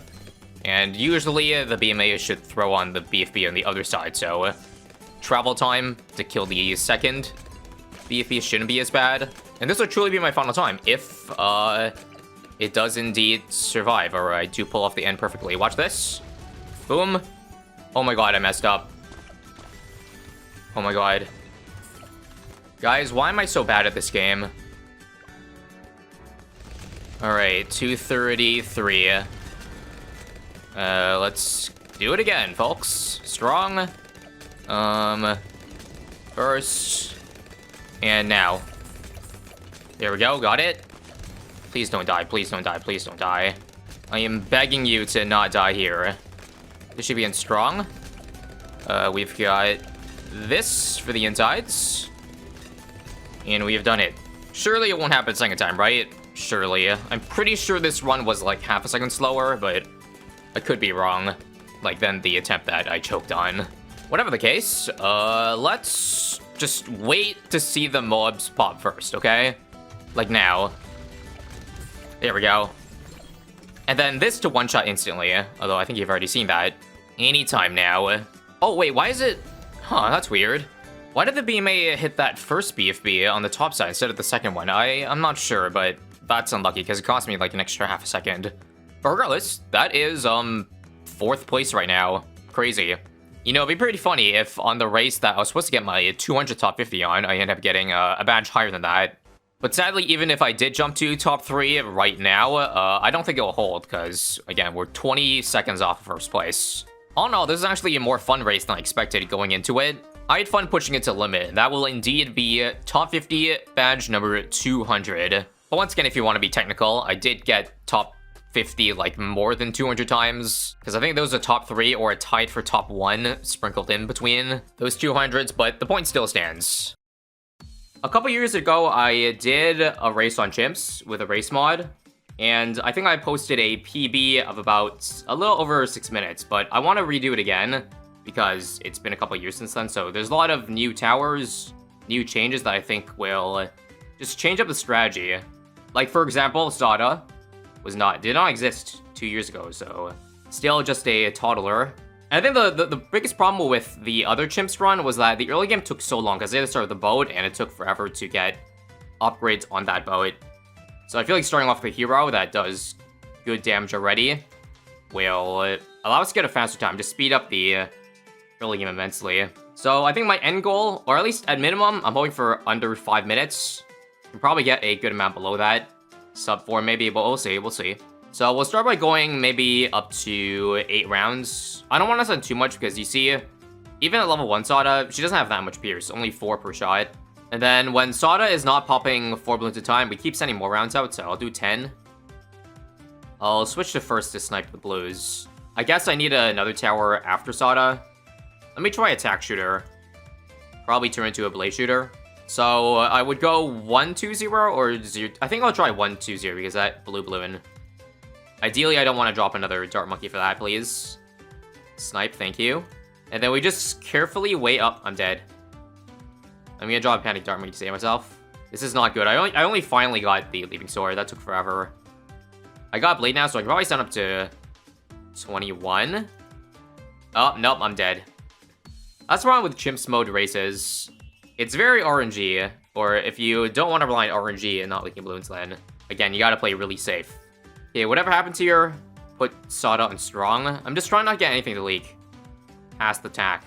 And usually the BMA should throw on the BFB on the other side, so travel time to kill the second BFB shouldn't be as bad. And this will truly be my final time if it does indeed survive, or I do pull off the end perfectly. Watch this. Boom. Oh my god, I messed up. Oh my god. Guys, why am I so bad at this game? Alright, 233. Let's do it again, folks. Strong. First. And now. There we go, got it. Please don't die, please don't die, please don't die. I am begging you to not die here. This should be in strong. We've got this for the insides. And we have done it. Surely it won't happen a second time, right? Surely. I'm pretty sure this run was like half a second slower, but I could be wrong. Like than the attempt that I choked on. Whatever the case, let's just wait to see the mobs pop first, okay? Like now. There we go. And then this to one-shot instantly, although I think you've already seen that. Anytime now. Oh, wait, why is it... Huh, that's weird. Why did the BMA hit that first BFB on the top side instead of the second one? I'm not sure, but that's unlucky because it cost me like an extra half a second. But regardless, that is, 4th place right now. Crazy. You know, it'd be pretty funny if on the race that I was supposed to get my 200 top 50 on, I end up getting a badge higher than that. But sadly, even if I did jump to top 3 right now, I don't think it will hold because, again, we're 20 seconds off of 1st place. All in all, this is actually a more fun race than I expected going into it. I had fun pushing it to limit, and that will indeed be top 50 badge number 200. But once again, if you want to be technical, I did get top 50 like more than 200 times, because I think those are top 3 or a tied for top 1 sprinkled in between those 200s, but the point still stands. A couple years ago, I did a race on Chimps with a race mod, and I think I posted a PB of about a little over 6 minutes, but I want to redo it again because it's been a couple years since then, so there's a lot of new towers, new changes that I think will just change up the strategy. Like, for example, Sada did not exist 2 years ago, so still just a toddler. And I think the biggest problem with the other Chimps run was that the early game took so long because they had to start with the boat, and it took forever to get upgrades on that boat. So I feel like starting off with a hero that does good damage already will allow us to get a faster time, just speed up the early game immensely. So I think my end goal, or at least at minimum, I'm hoping for under 5 minutes. Can probably get a good amount below that. Sub 4 maybe, but we'll see, we'll see. So we'll start by going maybe up to 8 rounds. I don't want to send too much because you see, even at level 1 Sada, she doesn't have that much pierce, only 4 per shot. And then when Sada is not popping 4 balloons at a time, we keep sending more rounds out, so I'll do 10. I'll switch to first to snipe the blues. I guess I need another tower after Sada. Let me try attack shooter. Probably turn into a blaze shooter. So I would go 1-2-0 or 0. I think I'll try 1-2-0 because that blue in. Ideally, I don't want to drop another dart monkey for that, please. Snipe, thank you. And then we just carefully wait up. I'm dead. I'm gonna drop a panic dart monkey to save myself. This is not good. I only finally got the leaping sword. That took forever. I got blade now, so I can probably send up to 21. Oh, nope, I'm dead. That's wrong with Chimps mode races. It's very RNG, or if you don't want to rely on RNG and not leaking balloons, then again, you gotta play really safe. Okay, whatever happens here, put Sawda on strong. I'm just trying not to get anything to leak. Past attack.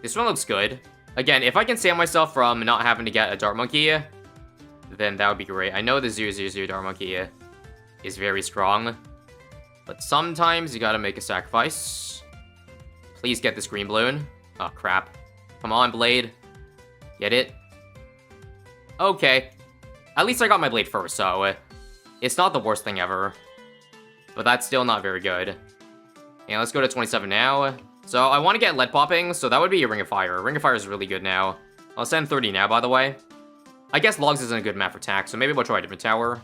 This one looks good. Again, if I can save myself from not having to get a Dart Monkey, then that would be great. I know the 000 Dart Monkey is very strong, but sometimes you gotta make a sacrifice. Please get this green balloon. Oh, crap. Come on, Blade. Get it? Okay. At least I got my Blade first, so it's not the worst thing ever. But that's still not very good. And let's go to 27 now. So I want to get lead popping, so that would be a Ring of Fire. Ring of Fire is really good now. I'll send 30 now, by the way. I guess Logs isn't a good map for attack, so maybe we'll try a different tower.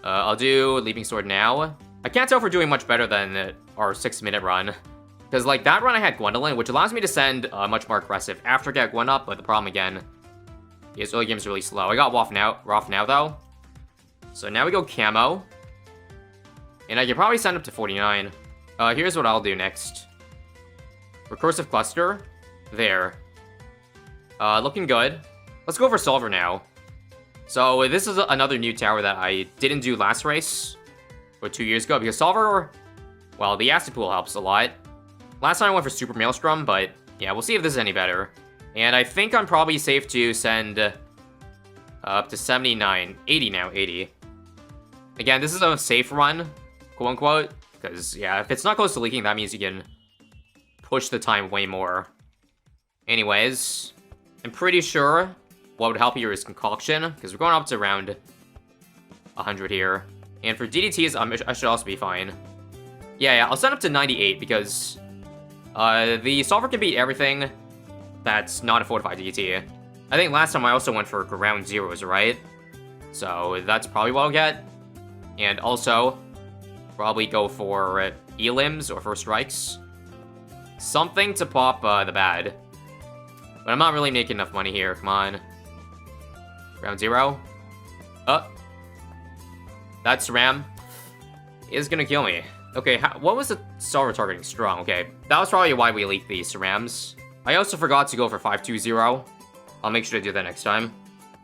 I'll do Leaping Sword now. I can't tell if we're doing much better than our 6-minute run. Because, like, that run I had Gwendolyn, which allows me to send much more aggressive after I get Gwen up, but the problem again is early game's really slow. I got Roth now, though. So now we go Camo. And I can probably send up to 49. Here's what I'll do next. Recursive Cluster. There. Looking good. Let's go for Solver now. So this is another new tower that I didn't do last race, or 2 years ago, because Solver, well, the acid pool helps a lot. Last time I went for Super Maelstrom, but yeah, we'll see if this is any better. And I think I'm probably safe to send up to 79. 80 now, 80. Again, this is a safe run, quote-unquote, because, yeah, if it's not close to leaking, that means you can push the time way more. Anyways, I'm pretty sure what would help here is Concoction, because we're going up to around 100 here. And for DDTs, I should also be fine. Yeah, I'll send up to 98, because the Solver can beat everything that's not a fortified DDT. I think last time I also went for ground zeros, right? So that's probably what I'll get. And also, probably go for Elims or First Strikes. Something to pop the bad. But I'm not really making enough money here, come on. Ground zero. That SRAM is gonna kill me. Okay, what was the Solver targeting? Strong, okay. That was probably why we leaked the SRAMs. I also forgot to go for 520. I'll make sure to do that next time.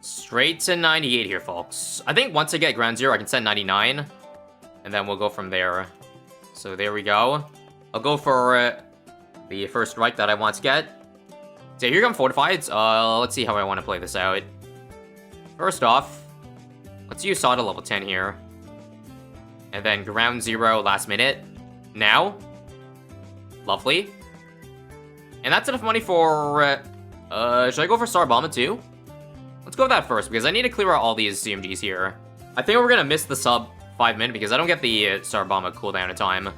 Straight to 98 here, folks. I think once I get ground zero, I can send 99. And then we'll go from there. So there we go. I'll go for the first strike that I want to get. So here come Fortifieds. Let's see how I want to play this out. First off, let's use Sawda level 10 here. And then ground zero last minute. Now. Lovely. And that's enough money for... should I go for Star Bomba too? Let's go with that first, because I need to clear out all these CMGs here. I think we're gonna miss the sub 5 minute, because I don't get the Star Bomba cooldown in time.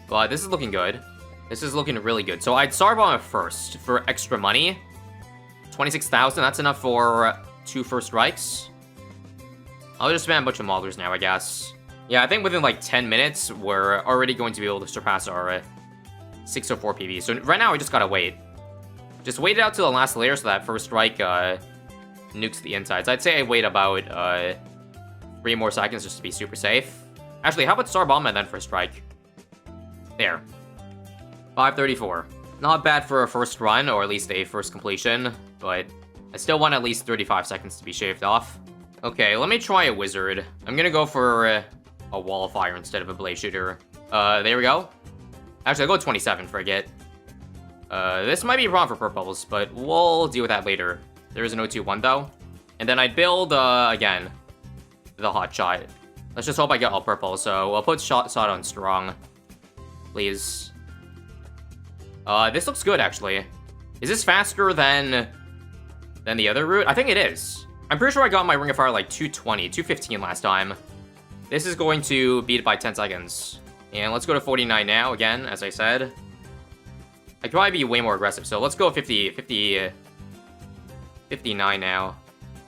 But this is looking good. This is looking really good. So I'd Star Bomba first for extra money. 26,000, that's enough for 2 first strikes. I'll just spam a bunch of Maulers now, I guess. Yeah, I think within like 10 minutes, we're already going to be able to surpass our 604 PV. So right now, we just gotta wait. Just wait it out to the last layer so that first strike nukes the insides. I'd say I wait about 3 more seconds just to be super safe. Actually, how about Star Bomba then first strike? There. 534. Not bad for a first run, or at least a first completion, but I still want at least 35 seconds to be shaved off. Okay, let me try a wizard. I'm gonna go for a wall of fire instead of a blade shooter. There we go. Actually, I'll go 27 for a get. This might be wrong for purples, but we'll deal with that later. There is an 021 though. And then I'd build, again, the hot shot. Let's just hope I get all purple, so I'll put shot on strong. Please. This looks good, actually. Is this faster than the other route? I think it is. I'm pretty sure I got my Ring of Fire like 220, 215 last time. This is going to beat it by 10 seconds. And let's go to 49 now, again, as I said. I could probably be way more aggressive, so let's go 59 now.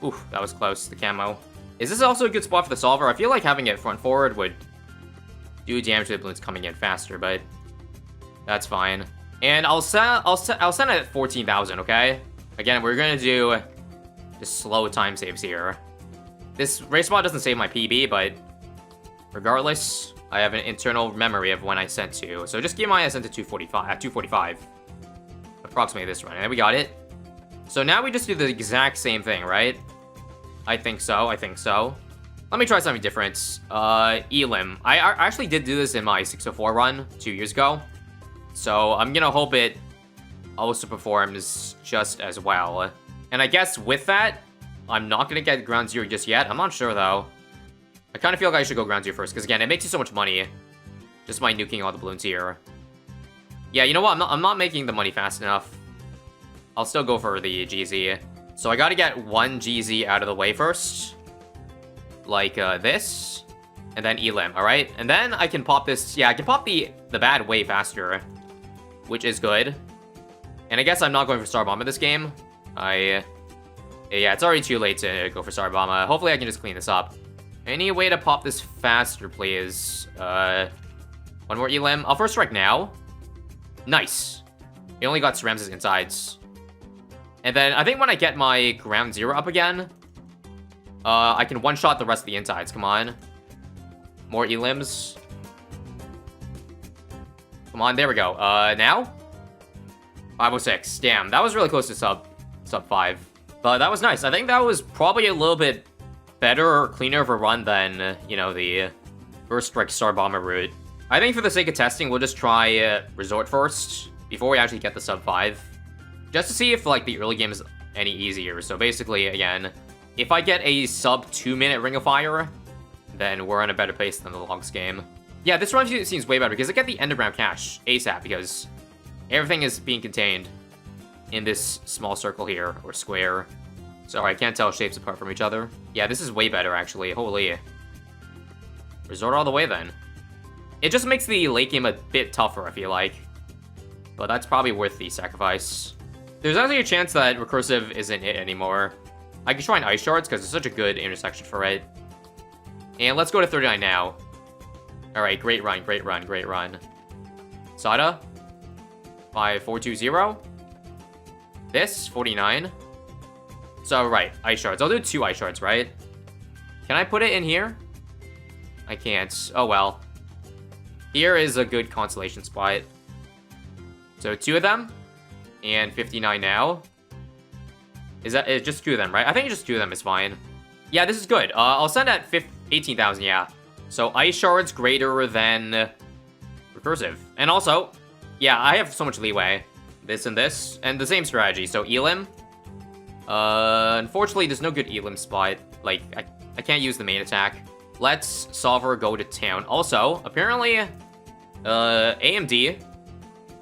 Oof, that was close, the camo. Is this also a good spot for the Solver? I feel like having it front forward would do damage to the balloons coming in faster, but that's fine. And I'll send it at 14,000, okay? Again, we're gonna do just slow time saves here. This race mod doesn't save my PB, but regardless, I have an internal memory of when I sent to. So just keep in mind I sent to 245. Approximately this run. And we got it. So now we just do the exact same thing, right? I think so. Let me try something different. Elim. I actually did do this in my 604 run 2 years ago. So I'm gonna hope it also performs just as well. And I guess with that, I'm not gonna get ground zero just yet. I'm not sure though. I kind of feel like I should go ground zero first, because again, it makes you so much money. Just by nuking all the balloons here. Yeah, you know what? I'm not making the money fast enough. I'll still go for the GZ. So I gotta get one GZ out of the way first. Like this. And then Elim, alright? And then I can pop this. Yeah, I can pop the bad way faster. Which is good. And I guess I'm not going for Star Bomb in this game. Yeah, it's already too late to go for Star Bomb. Hopefully I can just clean this up. Any way to pop this faster, please? One more Elim. I'll first strike now. Nice. It only got Cerams as insides. And then I think when I get my ground zero up again, I can one-shot the rest of the insides. Come on. More Elims. Come on, there we go. Now? 506. Damn, that was really close to sub 5. But that was nice. I think that was probably a little bit better or cleaner of a run than, you know, the first strike Star Bomber route. I think for the sake of testing, we'll just try Resort first, before we actually get the sub 5. Just to see if, like, the early game is any easier. So basically, again, if I get a sub 2-minute Ring of Fire, then we're in a better place than the Logs game. Yeah, this run seems way better, because I get the end of round cash ASAP, because everything is being contained in this small circle here, or square. Sorry, I can't tell shapes apart from each other. Yeah, this is way better, actually. Holy. Resort all the way, then. It just makes the late game a bit tougher, I feel like. But that's probably worth the sacrifice. There's actually a chance that Recursive isn't it anymore. I can try an Ice Shards, because it's such a good intersection for it. And let's go to 39 now. Alright, great run, great run, great run. Sada. 5420. This, 49. So, right, Ice Shards. I'll do 2 Ice Shards, right? Can I put it in here? I can't. Oh, well. Here is a good consolation spot. So, 2 of them. And 59 now. Is that just 2 of them, right? I think just 2 of them is fine. Yeah, this is good. I'll send at 18,000, yeah. So, Ice Shards greater than Recursive. And also, yeah, I have so much leeway. This and this. And the same strategy. So, Elim. Unfortunately, there's no good Elim spot. Like, I can't use the main attack. Let's Solver go to town. Also, apparently, AMD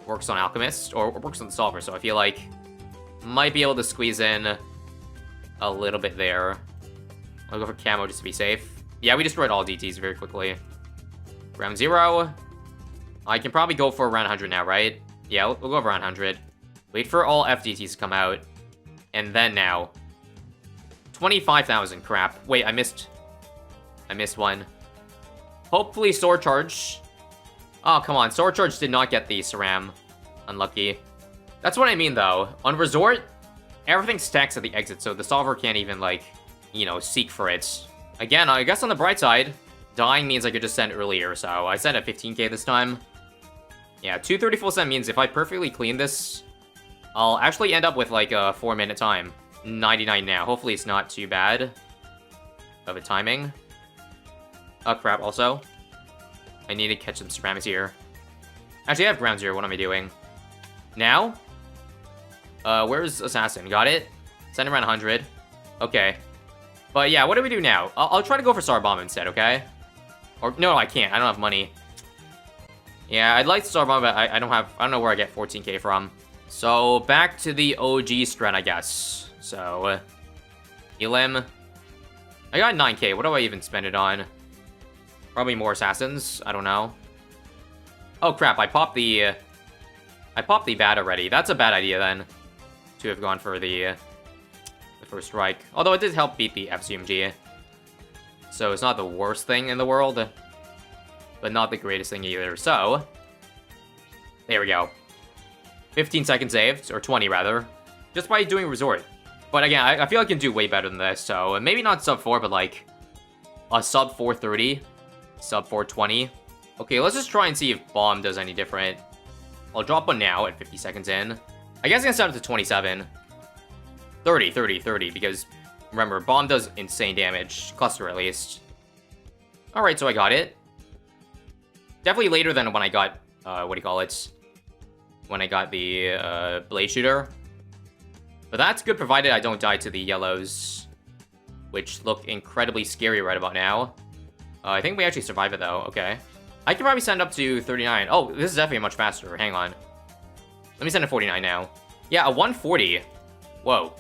works on Alchemist, or works on the Solver, so I feel like might be able to squeeze in a little bit there. I'll go for Camo just to be safe. Yeah, we destroyed all DTs very quickly. Round 0. I can probably go for around 100 now, right? Yeah, we'll go around 100. Wait for all FDTs to come out. And then now. 25,000, crap. Wait, I missed one. Hopefully Sword Charge. Oh, come on. Sword Charge did not get the Ceram. Unlucky. That's what I mean, though. On Resort, everything stacks at the exit, so the Solver can't even, like, you know, seek for it. Again, I guess on the bright side, dying means I could just send earlier, so I sent at 15k this time. Yeah, 234 cent means if I perfectly clean this, I'll actually end up with, like, a 4-minute time. 99 now. Hopefully it's not too bad of a timing. Oh, crap, also. I need to catch some ceramics here. Actually, I have ground zero. What am I doing? Now? Where's Assassin? Got it? Send around 100. Okay. But yeah, what do we do now? I'll try to go for Star Bomb instead, okay? Or, no, I can't. I don't have money. Yeah, I'd like Star Bomb, but I don't know where I get 14k from. So, back to the OG strat, I guess. So, Elim. I got 9k. What do I even spend it on? Probably more assassins. I don't know. Oh crap! I popped the bat already. That's a bad idea then, to have gone for the first strike. Although it did help beat the FCMG, so it's not the worst thing in the world, but not the greatest thing either. So there we go. 15 seconds saved, or 20 rather, just by doing Resort. But again, I feel I can do way better than this. So maybe not sub 4, but like a sub 430. Sub 420. Okay, let's just try and see if Bomb does any different. I'll drop one now at 50 seconds in. I guess I'm gonna set it to 27. 30, 30, 30, because remember, Bomb does insane damage. Cluster at least. Alright, so I got it. Definitely later than when I got, what do you call it? When I got the, blade shooter. But that's good provided I don't die to the yellows, which look incredibly scary right about now. I think we actually survive it though, okay. I can probably send up to 39. Oh, this is definitely much faster, hang on. Let me send to 49 now. Yeah, a 140. Whoa.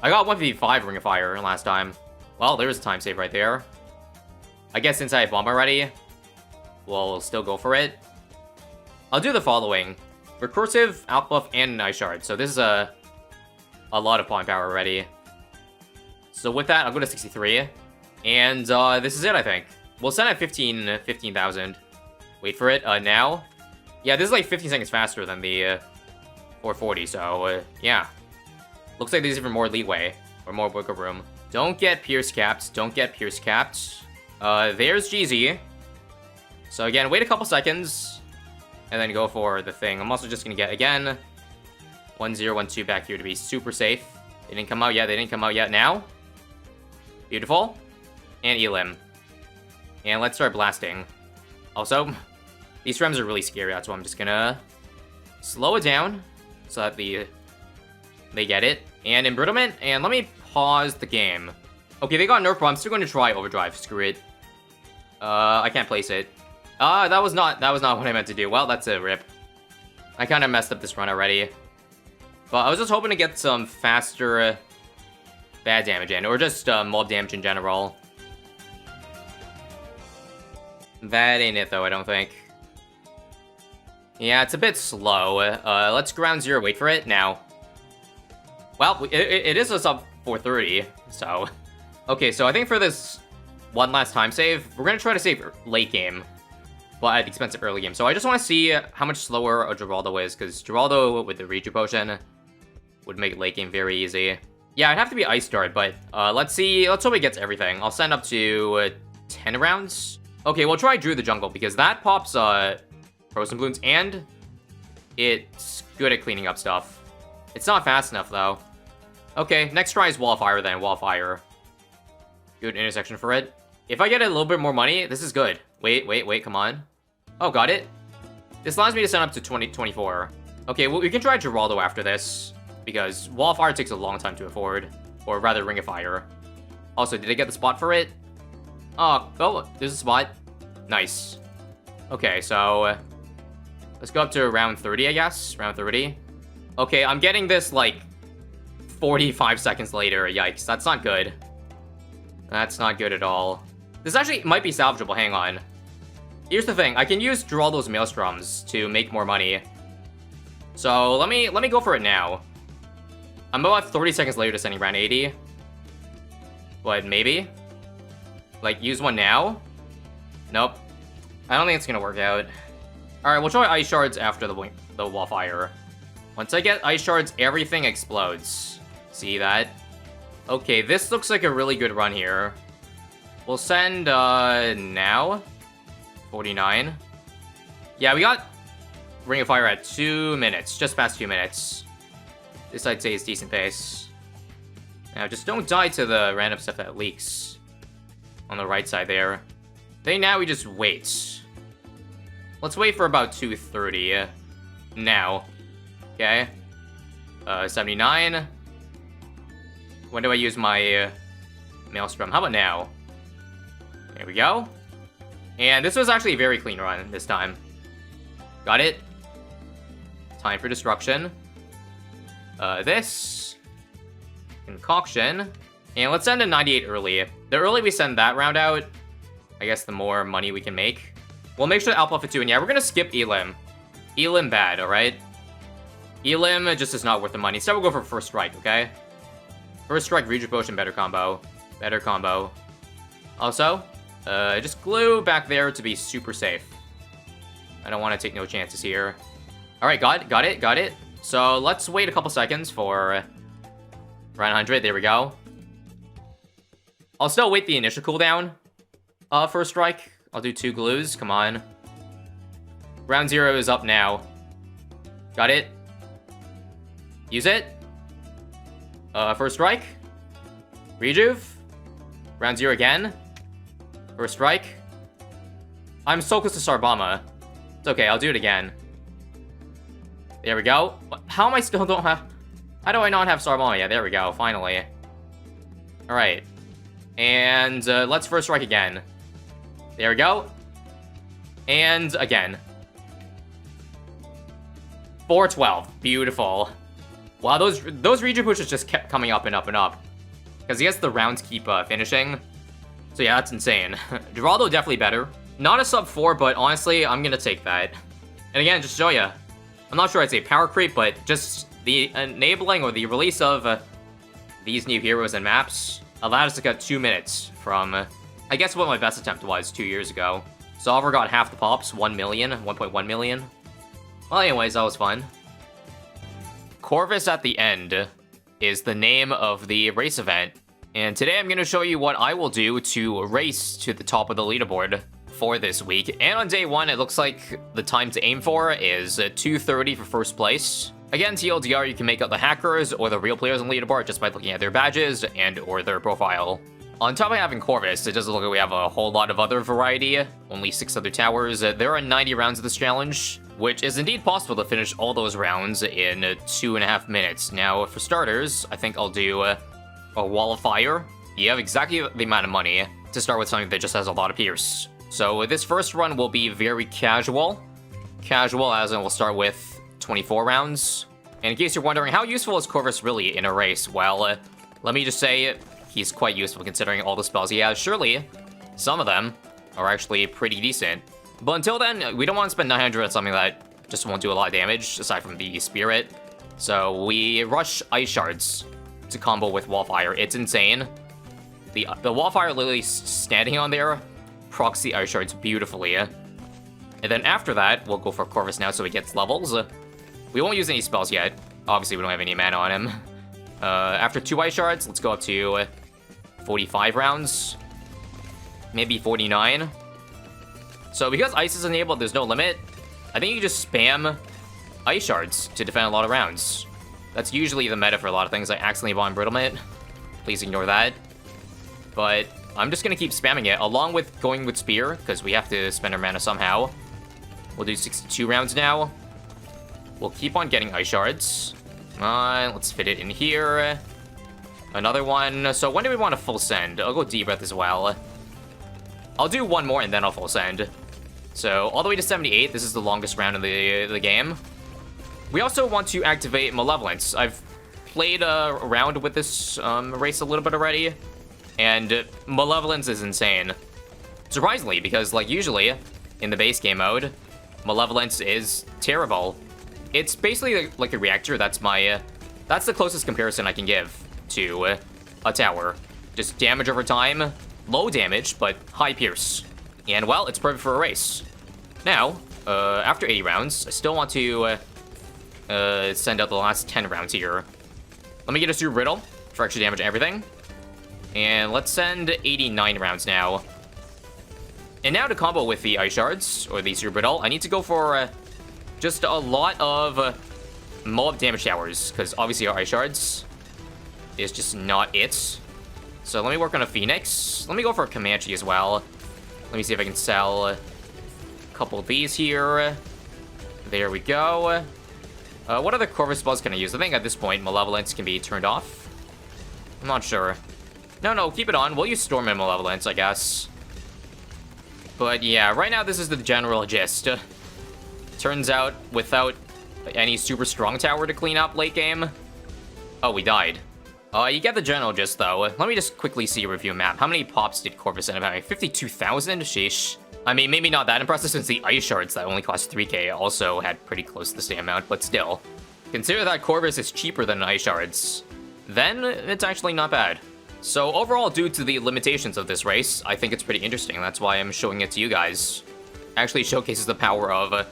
I got 155 Ring of Fire last time. Well, there's a time save right there. I guess since I have bomb already, we'll still go for it. I'll do the following. Recursive, Alp Buff, and an Ice Shard. So this is a lot of pawn power already. So with that, I'll go to 63. And this is it, I think. We'll send at 15,000. Wait for it, now. Yeah, this is like 15 seconds faster than the 440, so yeah. Looks like there's even more leeway, or more wiggle room. Don't get Pierce capped, don't get Pierce capped. There's GZ. So again, wait a couple seconds, and then go for the thing. I'm also just gonna get, again, 1012 back here to be super safe. They didn't come out yet, they didn't come out yet now. Beautiful. And Elim. And let's start blasting. Also, these frames are really scary, that's why I'm just gonna slow it down so that they get it. And embrittlement, and let me pause the game. Okay, they got nerf, but I'm still going to try overdrive. Screw it. I can't place it. That was not what I meant to do. Well, that's a rip. I kind of messed up this run already. But I was just hoping to get some faster bad damage in, or just mob damage in general. That ain't it though, I don't think. Yeah, it's a bit slow. Let's ground zero, wait for it, now. Well, it is a sub 430, so... Okay, so I think for this one last time save, we're gonna try to save late game, but at the expense of early game. So I just want to see how much slower a Geraldo is, because Geraldo with the Reju Potion would make late game very easy. Yeah, it'd have to be Ice Guard, but let's see. Let's hope it gets everything. I'll send up to 10 rounds. Okay, we'll try Drew the Jungle, because that pops Frozen Balloons, and it's good at cleaning up stuff. It's not fast enough, though. Okay, next try is Wall of Fire, then. Wall of Fire. Good intersection for it. If I get a little bit more money, this is good. Wait, come on. Oh, got it. This allows me to send up to 2024. Okay, well, we can try Geraldo after this, because Wall of Fire takes a long time to afford. Or rather, Ring of Fire. Also, did I get the spot for it? Oh, there's a spot. Nice. Okay, so... let's go up to round 30, I guess. Round 30. Okay, I'm getting this, like, 45 seconds later. Yikes, that's not good. That's not good at all. This actually might be salvageable, hang on. Here's the thing, I can use Geraldo's Maelstroms to make more money. So, let me go for it now. I'm about 30 seconds later to sending round 80. But maybe? Like, use one now? Nope. I don't think it's gonna work out. Alright, we'll try Ice Shards after the Wall Fire. Once I get Ice Shards, everything explodes. See that? Okay, this looks like a really good run here. We'll send, now? 49. Yeah, we got Ring of Fire at 2 minutes. Just past 2 minutes. This, I'd say, is decent pace. Now, just don't die to the random stuff that leaks. On the right side there. Then now we just wait. Let's wait for about 2:30. Now. Okay. 79. When do I use my Maelstrom? How about now? There we go. And this was actually a very clean run this time. Got it. Time for destruction. This. Concoction. And let's send a 98 early. The early we send that round out, I guess the more money we can make. We'll make sure to Alpha for 2. And yeah, we're gonna skip Elim. Elim bad, alright? Elim just is not worth the money. So we'll go for First Strike, okay? First Strike, Reju Potion, better combo. Better combo. Also, just glue back there to be super safe. I don't want to take no chances here. Alright, got it. So let's wait a couple seconds for round 100. There we go. I'll still wait the initial cooldown. First Strike. I'll do 2 glues. Come on. Round 0 is up now. Got it. Use it. First Strike. Rejuve. Round 0 again. First Strike. I'm so close to Sarbama. It's okay, I'll do it again. There we go. How am I still don't have... How do I not have Sarbama yet? There we go, finally. Alright. And let's first strike again. There we go. And again. 412. Beautiful. Wow, those region pushes just kept coming up and up and up. Because I guess the rounds keep finishing. So yeah, that's insane. Geraldo definitely better. Not a sub 4, but honestly, I'm gonna take that. And again, just show you. I'm not sure I'd say power creep, but just the enabling or the release of these new heroes and maps allowed us to cut 2 minutes from, I guess what my best attempt was 2 years ago. Solver got half the pops, 1 million, 1.1 million. Well, anyways, that was fun. Corvus at the End is the name of the race event. And today I'm going to show you what I will do to race to the top of the leaderboard for this week. And on day 1, it looks like the time to aim for is 2:30 for first place. Again, TLDR, you can make out the hackers or the real players on leaderboard just by looking at their badges and or their profile. On top of having Corvus, it doesn't look like we have a whole lot of other variety. Only 6 other towers. There are 90 rounds of this challenge, which is indeed possible to finish all those rounds in 2.5 minutes. Now, for starters, I think I'll do a wall of fire. You have exactly the amount of money to start with something that just has a lot of pierce. So this first run will be very casual. Casual, as in we'll start with 24 rounds. And in case you're wondering, how useful is Corvus really in a race? Well, let me just say, he's quite useful considering all the spells he has. Surely, some of them are actually pretty decent. But until then, we don't want to spend 900 on something that just won't do a lot of damage, aside from the Spirit. So we rush Ice Shards to combo with Wallfire. It's insane. The Wallfire literally standing on there procs the Ice Shards beautifully. And then after that, we'll go for Corvus now so he gets levels. We won't use any spells yet. Obviously, we don't have any mana on him. After 2 Ice Shards, let's go up to 45 rounds. Maybe 49. So because Ice is enabled, there's no limit. I think you just spam Ice Shards to defend a lot of rounds. That's usually the meta for a lot of things. I accidentally bought Embrittlement. Please ignore that. But I'm just going to keep spamming it, along with going with Spear, because we have to spend our mana somehow. We'll do 62 rounds now. We'll keep on getting Ice Shards. Come on, let's fit it in here. Another one. So when do we want a full send? I'll go D-Breath as well. I'll do one more and then I'll full send. So all the way to 78. This is the longest round of the game. We also want to activate Malevolence. I've played around with this race a little bit already. And Malevolence is insane. Surprisingly, because like usually in the base game mode, Malevolence is terrible. It's basically like a reactor. That's the closest comparison I can give to a tower. Just damage over time, low damage, but high pierce. And well, it's perfect for a race. Now, after 80 rounds, I still want to send out the last 10 rounds here. Let me get us through Riddle for extra damage and everything. And let's send 89 rounds now. And now to combo with the Ice Shards, or the Super Riddle, I need to go for just a lot of mob damage towers, because obviously our Ice Shards is just not it. So let me work on a Phoenix. Let me go for a Comanche as well. Let me see if I can sell a couple of these here. There we go. What other Corvus spells can I use? I think at this point, Malevolence can be turned off. I'm not sure. No, keep it on. We'll use Storm and Malevolence, I guess. But yeah, right now this is the general gist. Turns out, without any super strong tower to clean up late game... Oh, we died. You get the general gist, though. Let me just quickly see a review map. How many pops did Corvus end up having? 52,000? Sheesh. I mean, maybe not that impressive since the Ice Shards that only cost 3k also had pretty close to the same amount, but still. Consider that Corvus is cheaper than Ice Shards. Then, it's actually not bad. So overall, due to the limitations of this race, I think it's pretty interesting. That's why I'm showing it to you guys. Actually showcases the power of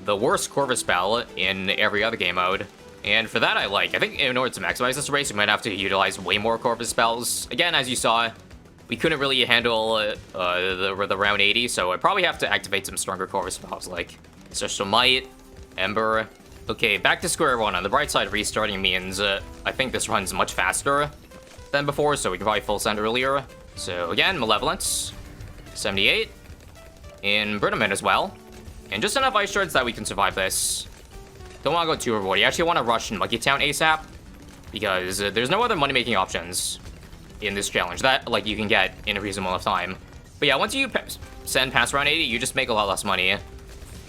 the worst Corvus spell in every other game mode. And for that, I like. I think in order to maximize this race, we might have to utilize way more Corvus spells. Again, as you saw, we couldn't really handle the round 80, so I probably have to activate some stronger Corvus spells like Social Might, Ember. Okay, back to square one. On the bright side, restarting means I think this runs much faster than before, so we can probably full send earlier. So again, Malevolence, 78. Embrittlement as well. And just enough ice shards that we can survive this. Don't want to go too rewarding. I actually want to rush Monkey Town ASAP. Because there's no other money-making options in this challenge that, like, you can get in a reasonable enough time. But yeah, once you send past round 80, you just make a lot less money.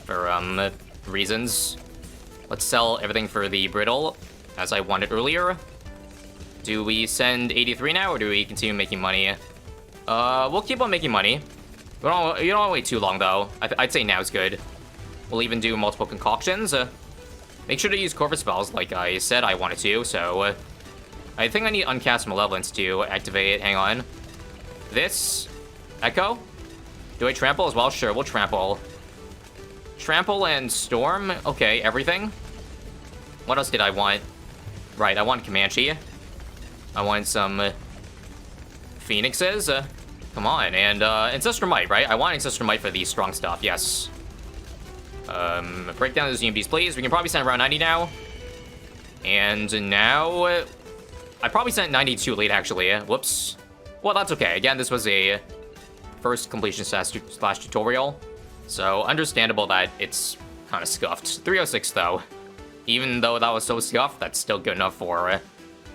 For, reasons. Let's sell everything for the brittle, as I wanted earlier. Do we send 83 now, or do we continue making money? We'll keep on making money. You don't want to wait too long, though. I'd say now is good. We'll even do multiple concoctions. Make sure to use Corvus spells, like I said I wanted to, so... I think I need Uncast Malevolence to activate. Hang on. This... Echo? Do I trample as well? Sure, we'll trample. Trample and Storm? Okay, everything. What else did I want? Right, I want Comanche. I want some... Phoenixes? Come on, and Ancestral Might, right? I want Ancestral Might for the strong stuff, yes. Break down those UMDs, please. We can probably send around 90 now. And now... I probably sent 92 late, actually. Whoops. Well, that's okay. Again, this was a first completion slash tutorial. So, understandable that it's kind of scuffed. 306, though. Even though that was so scuffed, that's still good enough for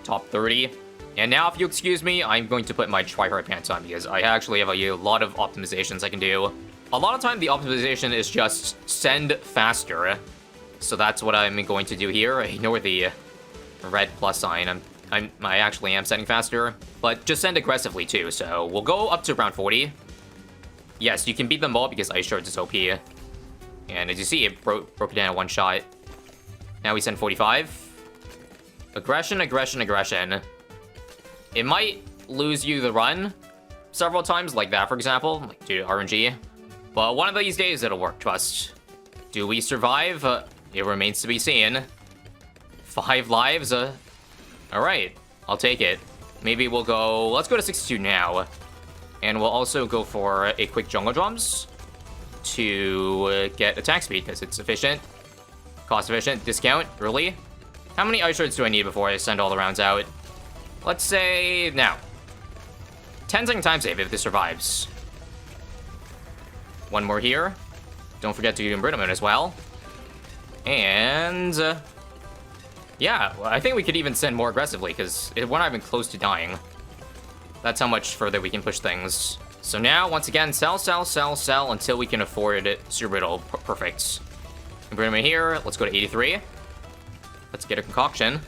top 30. And now, if you excuse me, I'm going to put my Tryhard pants on because I actually have a lot of optimizations I can do. A lot of time, the optimization is just send faster. So that's what I'm going to do here. Ignore the red plus sign. I actually am sending faster, but just send aggressively too. So we'll go up to round 40. Yes, you can beat them all because Ice Shards is OP. And as you see, it broke it down in one shot. Now we send 45. Aggression, aggression, aggression. It might lose you the run several times, like that, for example, like due to RNG. But one of these days, it'll work, trust. Do we survive? It remains to be seen. 5 lives? Alright, I'll take it. Maybe we'll go... Let's go to 62 now. And we'll also go for a quick Jungle Drums to get attack speed, because it's efficient. Cost efficient. Discount, early. How many Ice Shards do I need before I send all the rounds out? Let's say now. 10-second time save if this survives. One more here. Don't forget to do Embrittlement as well. And... yeah, I think we could even send more aggressively, because we're not even close to dying. That's how much further we can push things. So now, once again, sell, sell, sell, sell, until we can afford it. Super brittle. Perfect. Embrittlement here. Let's go to 83. Let's get a concoction.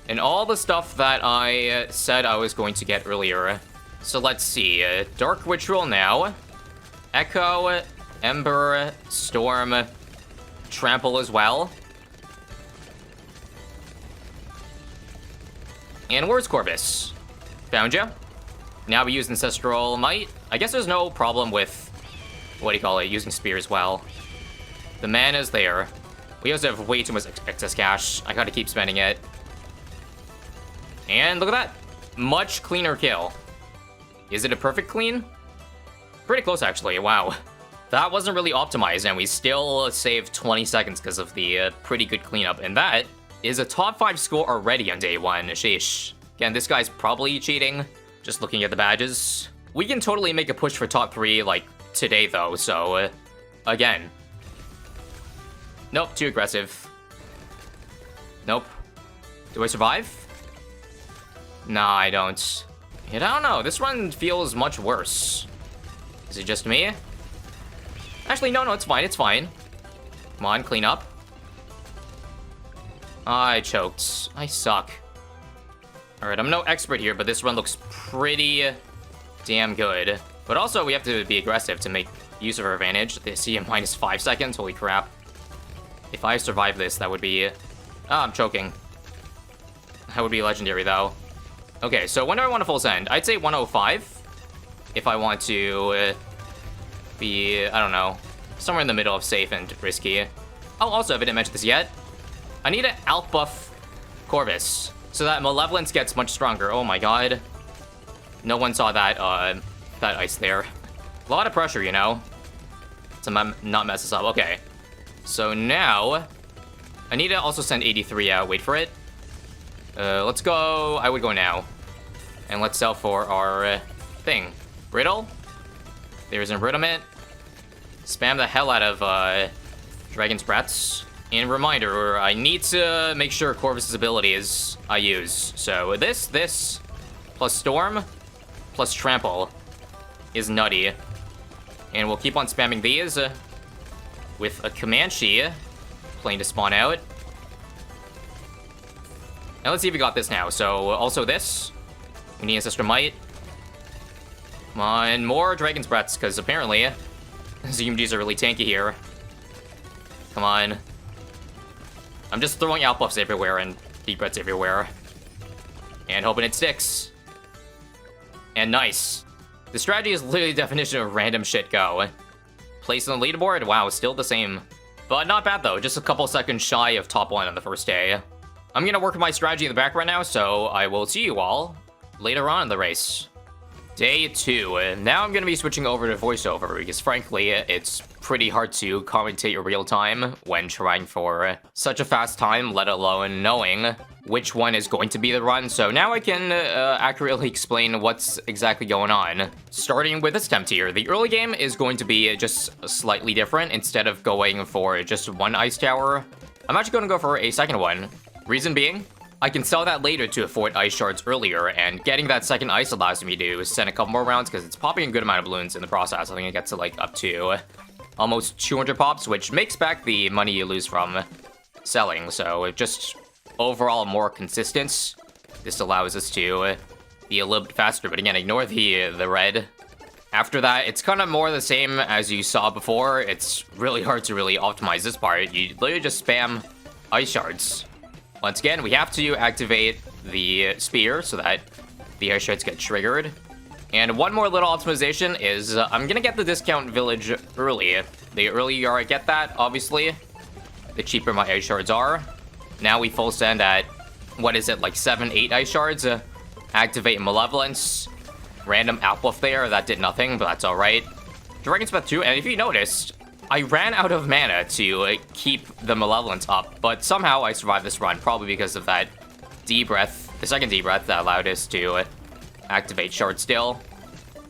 And all the stuff that I said I was going to get earlier. So let's see. Dark Ritual now. Echo, Ember, Storm, Trample as well. And where's Corvus? Found ya. Now we use Ancestral Might. I guess there's no problem with, what do you call it, using Spear as well. The mana's there. We also have way too much excess cash. I gotta keep spending it. And look at that. Much cleaner kill. Is it a perfect clean? Pretty close, actually. Wow. That wasn't really optimized, and we still saved 20 seconds because of the pretty good cleanup. And that is a top 5 score already on day 1. Sheesh. Again, this guy's probably cheating. Just looking at the badges. We can totally make a push for top 3, like, today, though. So, again. Nope, too aggressive. Nope. Do I survive? Nah, I don't. I don't know. This run feels much worse. Is it just me? Actually, no, it's fine. It's fine. Come on, clean up. I choked. I suck. Alright, I'm no expert here, but this run looks pretty damn good. But also, we have to be aggressive to make use of our advantage. They see in minus 5 seconds. Holy crap. If I survive this, that would be... I'm choking. That would be legendary, though. Okay, so when do I want to full send? I'd say 105. If I want to be, I don't know, somewhere in the middle of safe and risky. Oh, also, if I didn't mention this yet, I need to outbuff Corvus so that Malevolence gets much stronger. Oh my god. No one saw that, that ice there. A lot of pressure, you know, to not mess this up. Okay. So now, I need to also send 83 out. Wait for it. Let's go. I would go now. And let's sell for our thing. Riddle. There's an Embrittlement. Spam the hell out of Dragon's Breaths. And reminder, I need to make sure Corvus' ability is I use. So this, plus Storm, plus Trample is nutty. And we'll keep on spamming these with a Comanche playing to spawn out. Now let's see if we got this now. So also this. We need Ancestral Might. Come on, more Dragon's Breaths, because apparently ZMGs are really tanky here. Come on. I'm just throwing out buffs everywhere and deep breaths everywhere. And hoping it sticks. And nice. The strategy is literally the definition of random shit go. Place on the leaderboard, wow, still the same. But not bad though, just a couple seconds shy of top 1 on the first day. I'm gonna work my strategy in the background now, so I will see you all later on in the race. Day 2, and now I'm gonna be switching over to voiceover, because frankly, it's pretty hard to commentate real time when trying for such a fast time, let alone knowing which one is going to be the run. So now I can accurately explain what's exactly going on. Starting with this attempt here, the early game is going to be just slightly different. Instead of going for just one ice tower, I'm actually going to go for a second one. Reason being, I can sell that later to afford ice shards earlier, and getting that second ice allows me to send a couple more rounds because it's popping a good amount of balloons in the process. I think it gets to like up to almost 200 pops, which makes back the money you lose from selling. So it just overall more consistent. This allows us to be a little bit faster, but again, ignore the red. After that, it's kind of more the same as you saw before. It's really hard to really optimize this part. You literally just spam ice shards. Once again, we have to activate the spear so that the ice shards get triggered. And one more little optimization is I'm gonna get the discount village early. The earlier I get that, obviously, the cheaper my ice shards are. Now we full send at, what is it, like 7, 8 ice shards. Activate Malevolence. Random outbuff there, that did nothing, but that's alright. Dragon's Breath 2, and if you noticed, I ran out of mana to keep the Malevolence up, but somehow I survived this run, probably because of that D-Breath, the second D-Breath that allowed us to activate Shard still.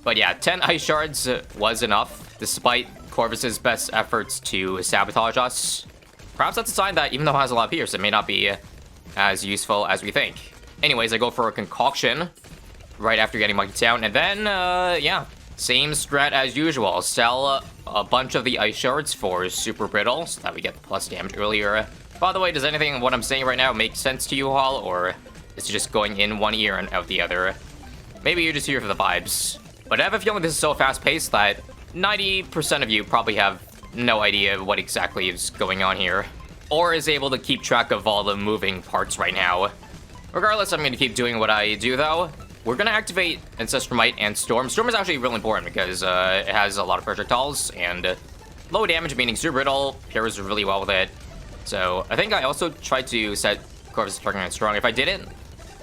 But yeah, 10 Ice Shards was enough, despite Corvus's best efforts to sabotage us. Perhaps that's a sign that even though it has a lot of Pierce, it may not be as useful as we think. Anyways, I go for a Concoction right after getting Monkey Town, and then, yeah, same strat as usual. Sell a bunch of the Ice Shards for Super Brittle, so that we get the plus damage earlier. By the way, does anything what I'm saying right now make sense to you all, or is it just going in one ear and out the other? Maybe you're just here for the vibes. But I have a feeling this is so fast-paced that 90% of you probably have no idea what exactly is going on here, or is able to keep track of all the moving parts right now. Regardless, I'm going to keep doing what I do, though. We're going to activate Ancestral Might and Storm. Storm is actually really important because it has a lot of projectiles, and low damage, meaning Super Brittle pairs really well with it. So I think I also tried to set Corvus target on Strong. If I didn't,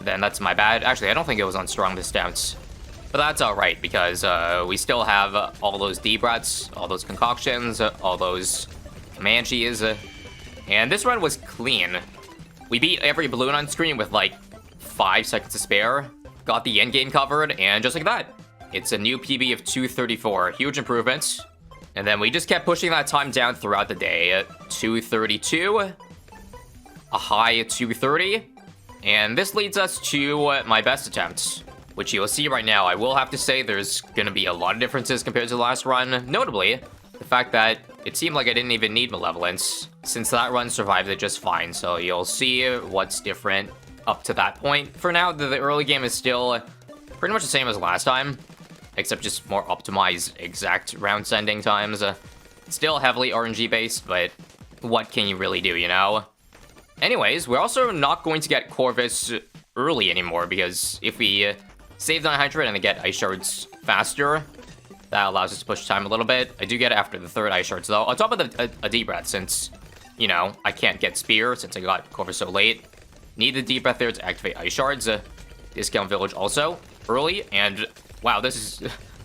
then that's my bad. Actually, I don't think it was on Strong this attempt. But that's alright, because we still have all those D-Brats, all those Concoctions, all those Comanches, and this run was clean. We beat every balloon on screen with like 5 seconds to spare, got the endgame covered, and just like that, it's a new PB of 234, huge improvements. And then we just kept pushing that time down throughout the day, 232, a high at 230, and this leads us to my best attempt, which you'll see right now. I will have to say there's gonna be a lot of differences compared to the last run, notably the fact that it seemed like I didn't even need Malevolence, since that run survived it just fine, so you'll see what's different up to that point. For now, the early game is still pretty much the same as last time, except just more optimized exact round sending times. Still heavily RNG based, but what can you really do, you know? Anyways, we're also not going to get Corvus early anymore, because if we save 900 and then get Ice Shards faster, that allows us to push time a little bit. I do get it after the third Ice Shards, though. On top of a D-Breath, since, you know, I can't get Spear since I got Corvus so late. Need the D-Breath there to activate Ice Shards. Discount Village also early, and wow, this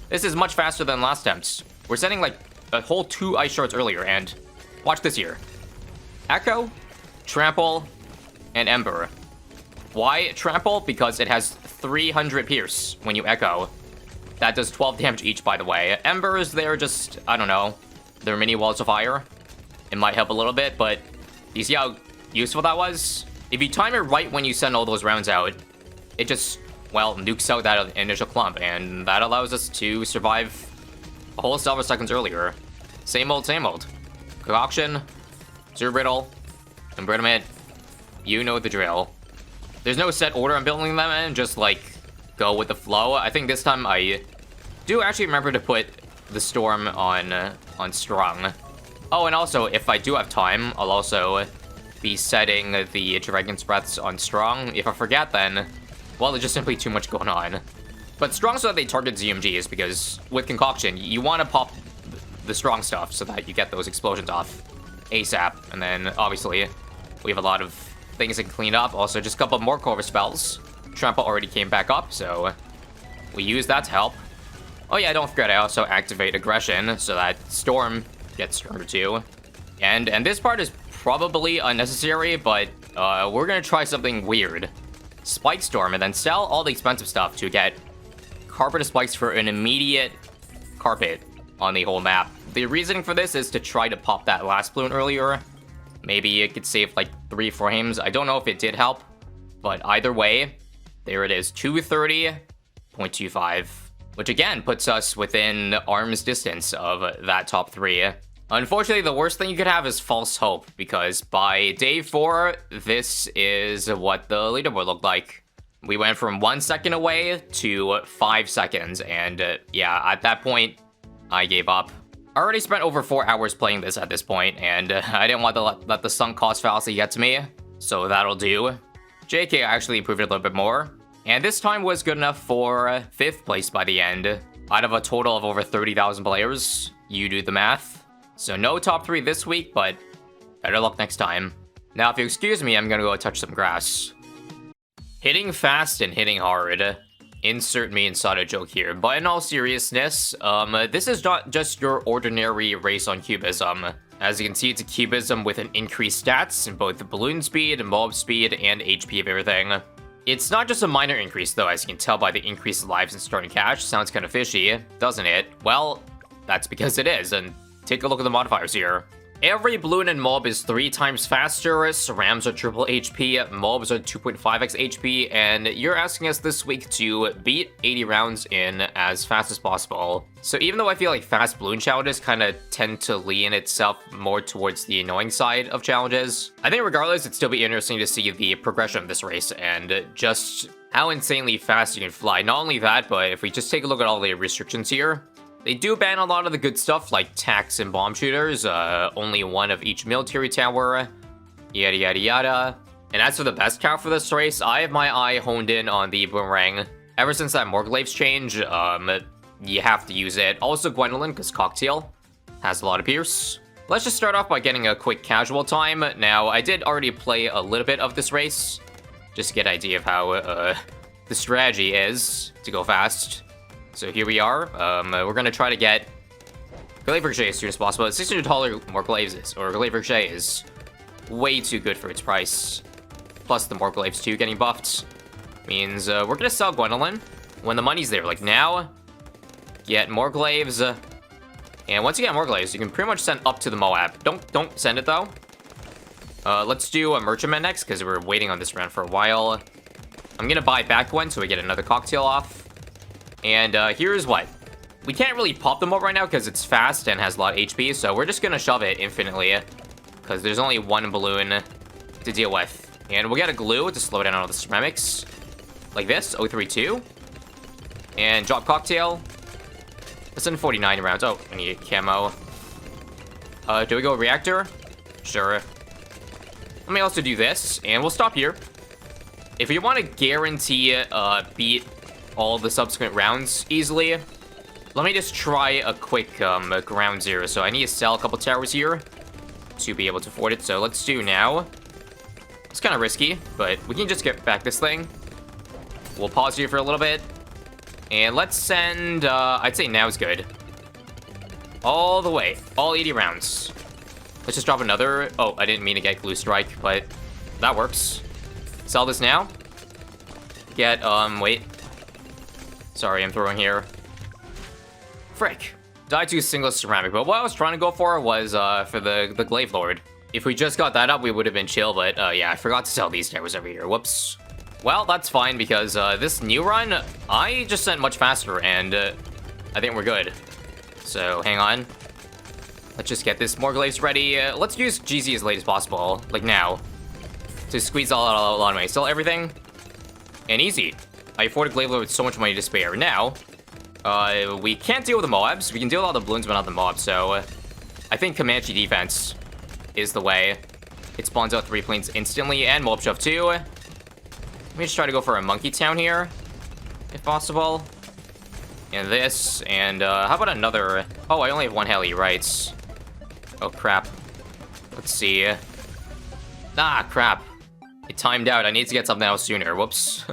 is much faster than last attempts. We're sending like a whole 2 Ice Shards earlier, and watch this here. Echo, Trample, and Ember. Why Trample? Because it has 300 Pierce when you Echo. That does 12 damage each, by the way. Ember is there just, I don't know, their mini walls of fire. It might help a little bit, but you see how useful that was? If you time it right when you send all those rounds out, it just, well, nukes out that initial clump, and that allows us to survive a whole several seconds earlier. Same old, same old. Concoction, Zerbriddle, Embrittlement, you know the drill. There's no set order I'm building them in, just like go with the flow. I think this time I do actually remember to put the Storm on strong. Oh, and also, if I do have time, I'll also be setting the Dragon's Breaths on strong. If I forget, then, well, there's just simply too much going on. But strong so that they target ZMGs, because with Concoction, you want to pop the strong stuff so that you get those explosions off ASAP. And then, obviously, we have a lot of things that can clean up. Also, just a couple more Corvus spells. Trample already came back up, so we use that to help. Oh yeah, don't forget I also activate Aggression, so that Storm gets stronger too. And this part is probably unnecessary, but we're gonna try something weird. Spike Storm, and then sell all the expensive stuff to get Carpet Spikes for an immediate carpet on the whole map. The reasoning for this is to try to pop that last balloon earlier. Maybe it could save like 3 frames. I don't know if it did help, but either way, there it is, 230.25. Which again puts us within arm's distance of that top 3. Unfortunately, the worst thing you could have is false hope, because by day 4, this is what the leaderboard looked like. We went from 1 second away to 5 seconds, and yeah, at that point, I gave up. I already spent over 4 hours playing this at this point, and I didn't want to let the sunk cost fallacy get to me, so that'll do. JK actually improved it a little bit more. And this time was good enough for 5th place by the end. Out of a total of over 30,000 players. You do the math. So no top 3 this week, but better luck next time. Now, if you excuse me, I'm gonna go touch some grass. Hitting fast and hitting hard. Insert me inside a joke here. But in all seriousness, this is not just your ordinary race on Cubism. As you can see, it's a Cubism with an increased stats in both the balloon speed, mob speed, and HP of everything. It's not just a minor increase, though, as you can tell by the increased lives and starting cash. Sounds kind of fishy, doesn't it? Well, that's because it is, and take a look at the modifiers here. Every balloon and mob is 3 times faster, Rams are triple HP, mobs are 2.5x HP, and you're asking us this week to beat 80 rounds in as fast as possible. So even though I feel like fast balloon challenges kind of tend to lean itself more towards the annoying side of challenges, I think regardless, it'd still be interesting to see the progression of this race and just how insanely fast you can fly. Not only that, but if we just take a look at all the restrictions here, they do ban a lot of the good stuff like tax and bomb shooters, only 1 of each military tower, yada yada yada. And as for the best count for this race, I have my eye honed in on the boomerang. Ever since that Morglaive's change, you have to use it. Also Gwendolyn, because Cocktail has a lot of Pierce. Let's just start off by getting a quick casual time. Now, I did already play a little bit of this race, just to get an idea of how the strategy is to go fast. So here we are. We're gonna try to get Glaive Ricochet as soon as possible. $600 more Glaives or Glaive Ricochet is way too good for its price. Plus the more Glaives too getting buffed means we're gonna sell Gwendolyn when the money's there. Like now, get more Glaives, and once you get more Glaives, you can pretty much send up to the Moab. Don't send it though. Let's do a Merchantman next because we're waiting on this round for a while. I'm gonna buy back one so we get another Cocktail off. And here's what. We can't really pop them up right now because it's fast and has a lot of HP, so we're just gonna shove it infinitely because there's only 1 balloon to deal with. And we'll get a glue to slow down all the ceramics. Like this, 032. And drop Cocktail. Let's send 49 rounds. Oh, I need camo. Do we go Reactor? Sure. Let me also do this, and we'll stop here. If you want to guarantee beat all the subsequent rounds easily, let me just try a quick ground zero. So I need to sell a couple towers here to be able to afford it. So let's do now. It's kind of risky, but we can just get back this thing. We'll pause here for a little bit. And let's send, I'd say now is good. All the way, all 80 rounds. Let's just drop another. Oh, I didn't mean to get Glue Strike, but that works. Sell this now. Get, wait. Sorry, I'm throwing here. Frick. Died to single ceramic, but what I was trying to go for was for the glaive lord. If we just got that up, we would have been chill, but yeah, I forgot to sell these towers over here. Whoops. Well, that's fine because this new run, I just sent much faster, and I think we're good. So hang on. Let's just get this more glaives ready. Let's use GZ as late as possible, like now, to squeeze all out of my sell everything, and easy. I afford a glaive lord with so much money to spare. Now, we can't deal with the mobs. We can deal with all the balloons, but not the mobs. So I think Comanche defense is the way. It spawns out 3 planes instantly, and mob shove too. Let me just try to go for a monkey town here, if possible. And this, and how about another? Oh, I only have 1 heli, right? Oh crap. Let's see. Ah, crap. It timed out. I need to get something else sooner. Whoops.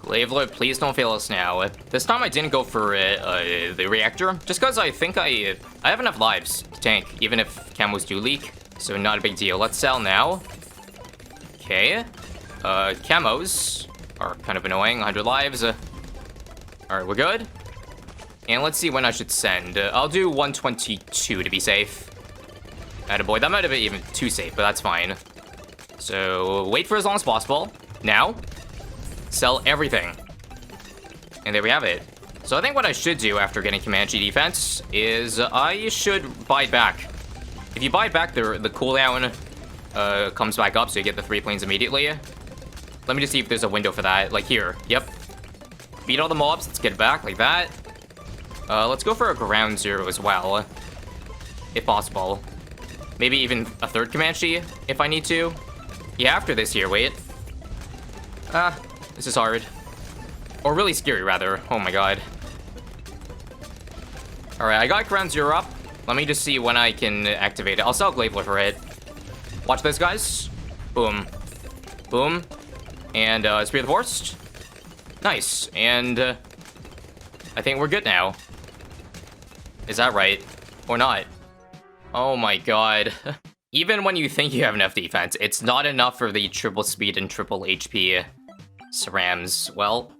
Glaive Lord, please don't fail us now. This time I didn't go for the reactor, just because I think I have enough lives to tank, even if camos do leak. So not a big deal. Let's sell now. Okay. Camos are kind of annoying. 100 lives. Alright, we're good. And let's see when I should send. I'll do 122 to be safe. Attaboy. That might have been even too safe, but that's fine. So wait for as long as possible. Now. Sell everything. And there we have it. So I think what I should do after getting Comanche defense is I should buy it back. If you buy it back, the cooldown comes back up, so you get the 3 planes immediately. Let me just see if there's a window for that. Like here. Yep. Beat all the mobs. Let's get it back like that. Let's go for a ground zero as well, if possible. Maybe even a 3rd Comanche if I need to. Yeah, after this here. Wait. This is hard. Or really scary, rather. Oh my god. Alright, I got ground zero up. Let me just see when I can activate it. I'll sell Glaive Lord for it. Watch this, guys. Boom. Boom. And, Spear of the Forest. Nice. And, I think we're good now. Is that right? Or not? Oh my god. Even when you think you have enough defense, it's not enough for the triple speed and triple HP cerams. Well,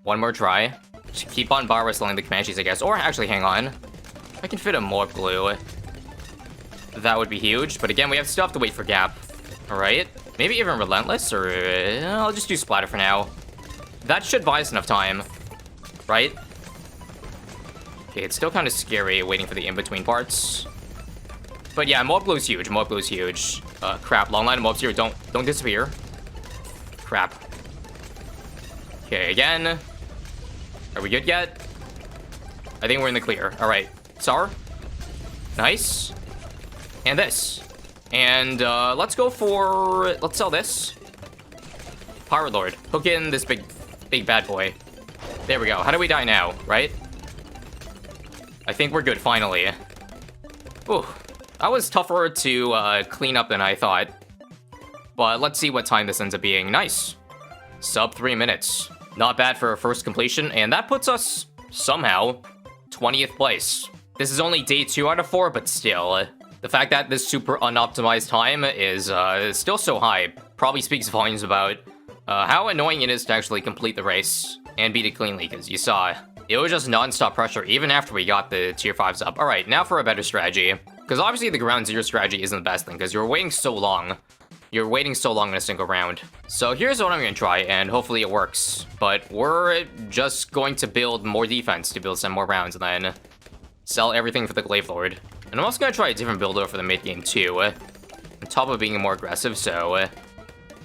one more try. Just keep on bar whistling the Comanches, I guess. Or actually, hang on. I can fit a more glue. That would be huge. But again, we have still have to wait for gap. Alright. Maybe even relentless, or I'll just do splatter for now. That should buy us enough time. Right? Okay, it's still kind of scary waiting for the in-between parts. But yeah, mob glue is huge. Mob glue is huge. Crap. Long line of mobs here. Don't disappear. Crap. Okay, again. Are we good yet? I think we're in the clear. All right. Sar. Nice. And this. And let's go for... Let's sell this. Power Lord. Hook in this big bad boy. There we go. How do we die now, right? I think we're good, finally. Ooh. That was tougher to clean up than I thought. But let's see what time this ends up being. Nice. Sub 3 minutes. Not bad for a first completion, and that puts us, somehow, 20th place. This is only day 2 out of 4, but still. The fact that this super unoptimized time is still so high probably speaks volumes about how annoying it is to actually complete the race and beat it cleanly, because you saw, it was just non-stop pressure even after we got the tier 5s up. Alright, now for a better strategy. Because obviously the ground zero strategy isn't the best thing, because you're waiting so long. You're waiting so long in a single round. So here's what I'm going to try, and hopefully it works. But we're just going to build more defense to build some more rounds, and then sell everything for the Glaive Lord. And I'm also going to try a different builder for the mid-game too, on top of being more aggressive, so...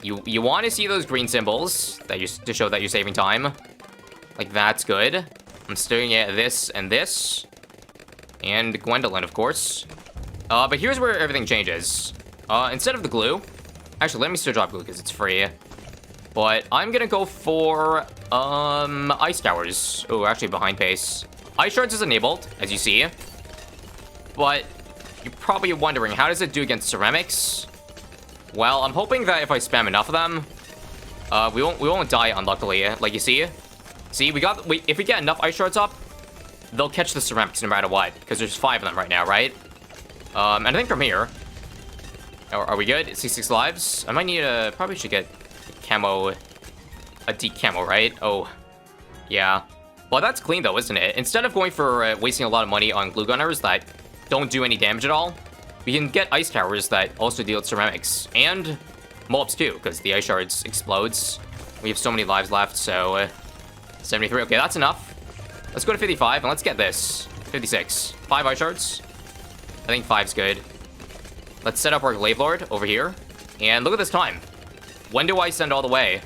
You want to see those green symbols that to show that you're saving time. Like, that's good. I'm staring at this and this. And Gwendolyn, of course. But here's where everything changes. Instead of the glue... Actually, let me still drop glue because it's free. But I'm gonna go for, ice towers. Oh, actually behind pace. Ice shards is enabled, as you see. But you're probably wondering, how does it do against ceramics? Well, I'm hoping that if I spam enough of them, we won't die, unluckily. Like you see? See, if we get enough ice shards up, they'll catch the ceramics no matter what, because there's 5 of them right now, right? And I think from here... Are we good? 66 lives? I might need probably should get camo... A deep camo, right? Oh, yeah. Well, that's clean though, isn't it? Instead of going for wasting a lot of money on glue gunners that don't do any damage at all, we can get ice towers that also deal ceramics. And mobs too, because the ice shards explodes. We have so many lives left, so 73. Okay, that's enough. Let's go to 55 and let's get this. 56. 5 ice shards. I think 5's good. Let's set up our Glaive Lord over here. And look at this time. When do I send all the way?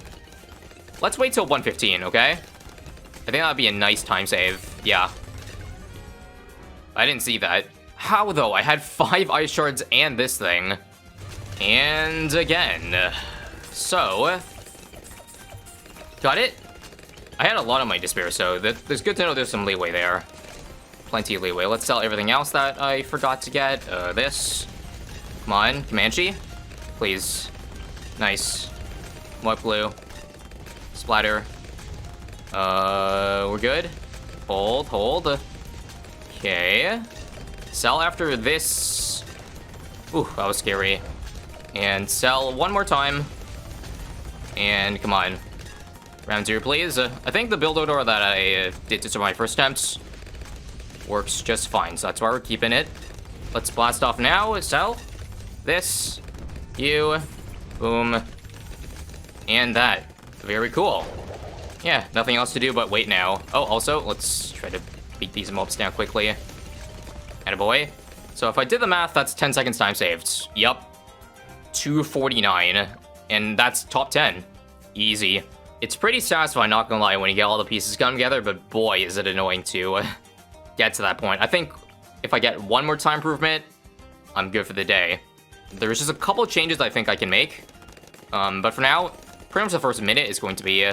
Let's wait till 115, okay? I think that'd be a nice time save. Yeah. I didn't see that. How, though? I had 5 ice shards and this thing. And again. So. Got it? I had a lot of my despair, so there's good to know there's some leeway there. Plenty of leeway. Let's sell everything else that I forgot to get. This. Come on, Comanche. Please. Nice. What blue? Splatter. We're good. Hold, hold. Okay. Sell after this. Ooh, that was scary. And sell one more time. And come on. Round 0, please. I think the build order that I did to my first attempts works just fine, so that's why we're keeping it. Let's blast off now. Sell. This. You. Boom. And that. Very cool. Yeah, nothing else to do but wait now. Oh, also, let's try to beat these mobs down quickly. Attaboy. So if I did the math, that's 10 seconds time saved. Yup. 249. And that's top 10. Easy. It's pretty satisfying, not gonna lie, when you get all the pieces come together, but boy, is it annoying to get to that point. I think if I get one more time improvement, I'm good for the day. There's just a couple of changes I think I can make. But for now, pretty much the first minute is going to be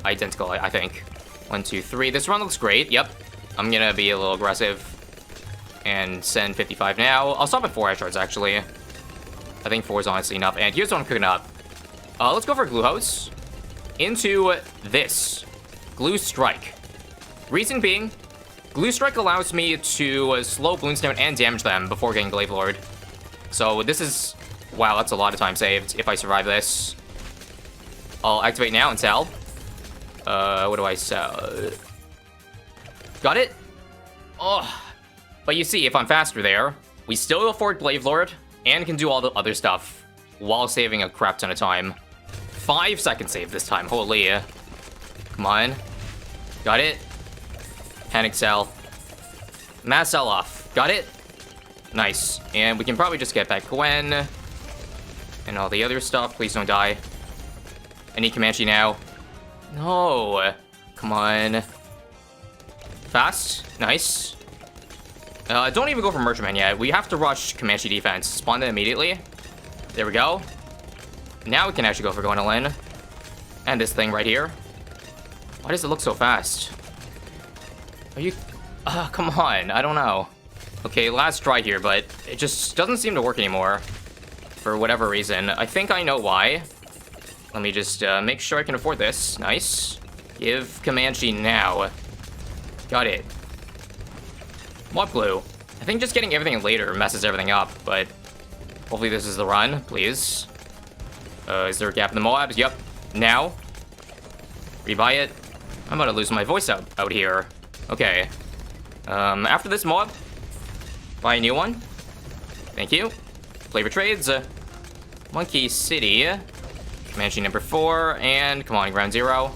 identical, I think. 1, 2, 3. This run looks great. Yep. I'm gonna be a little aggressive and send 55 now. I'll stop at 4 ice shards, actually. I think 4 is honestly enough. And here's what I'm cooking up. Let's go for glue hose. Into this. Glue Strike. Reason being, Glue Strike allows me to slow balloons down and damage them before getting Glaive Lord. So this is... Wow, that's a lot of time saved if I survive this. I'll activate now and sell. What do I sell? Got it? Oh. But you see, if I'm faster there, we still afford Glaive Lord and can do all the other stuff while saving a crap ton of time. 5 second save this time, holy. Come on. Got it. Panic sell. Mass sell off. Got it. Nice. And we can probably just get back Gwen. And all the other stuff. Please don't die. I need Comanche now. No. Come on. Fast. Nice. Don't even go for Merchantman yet. We have to rush Comanche defense. Spawn them immediately. There we go. Now we can actually go for Gwendolyn. And this thing right here. Why does it look so fast? Are you... come on. I don't know. Okay, last try here, but it just doesn't seem to work anymore. For whatever reason. I think I know why. Let me just make sure I can afford this. Nice. Give Comanche now. Got it. What blue? I think just getting everything later messes everything up, but hopefully this is the run, please. Is there a gap in the Moabs? Yep. Now. Rebuy it. I'm about to lose my voice out here. Okay. After this Moab, buy a new one. Thank you. Flavor trades. Monkey City. Comanche number 4, and come on, ground 0.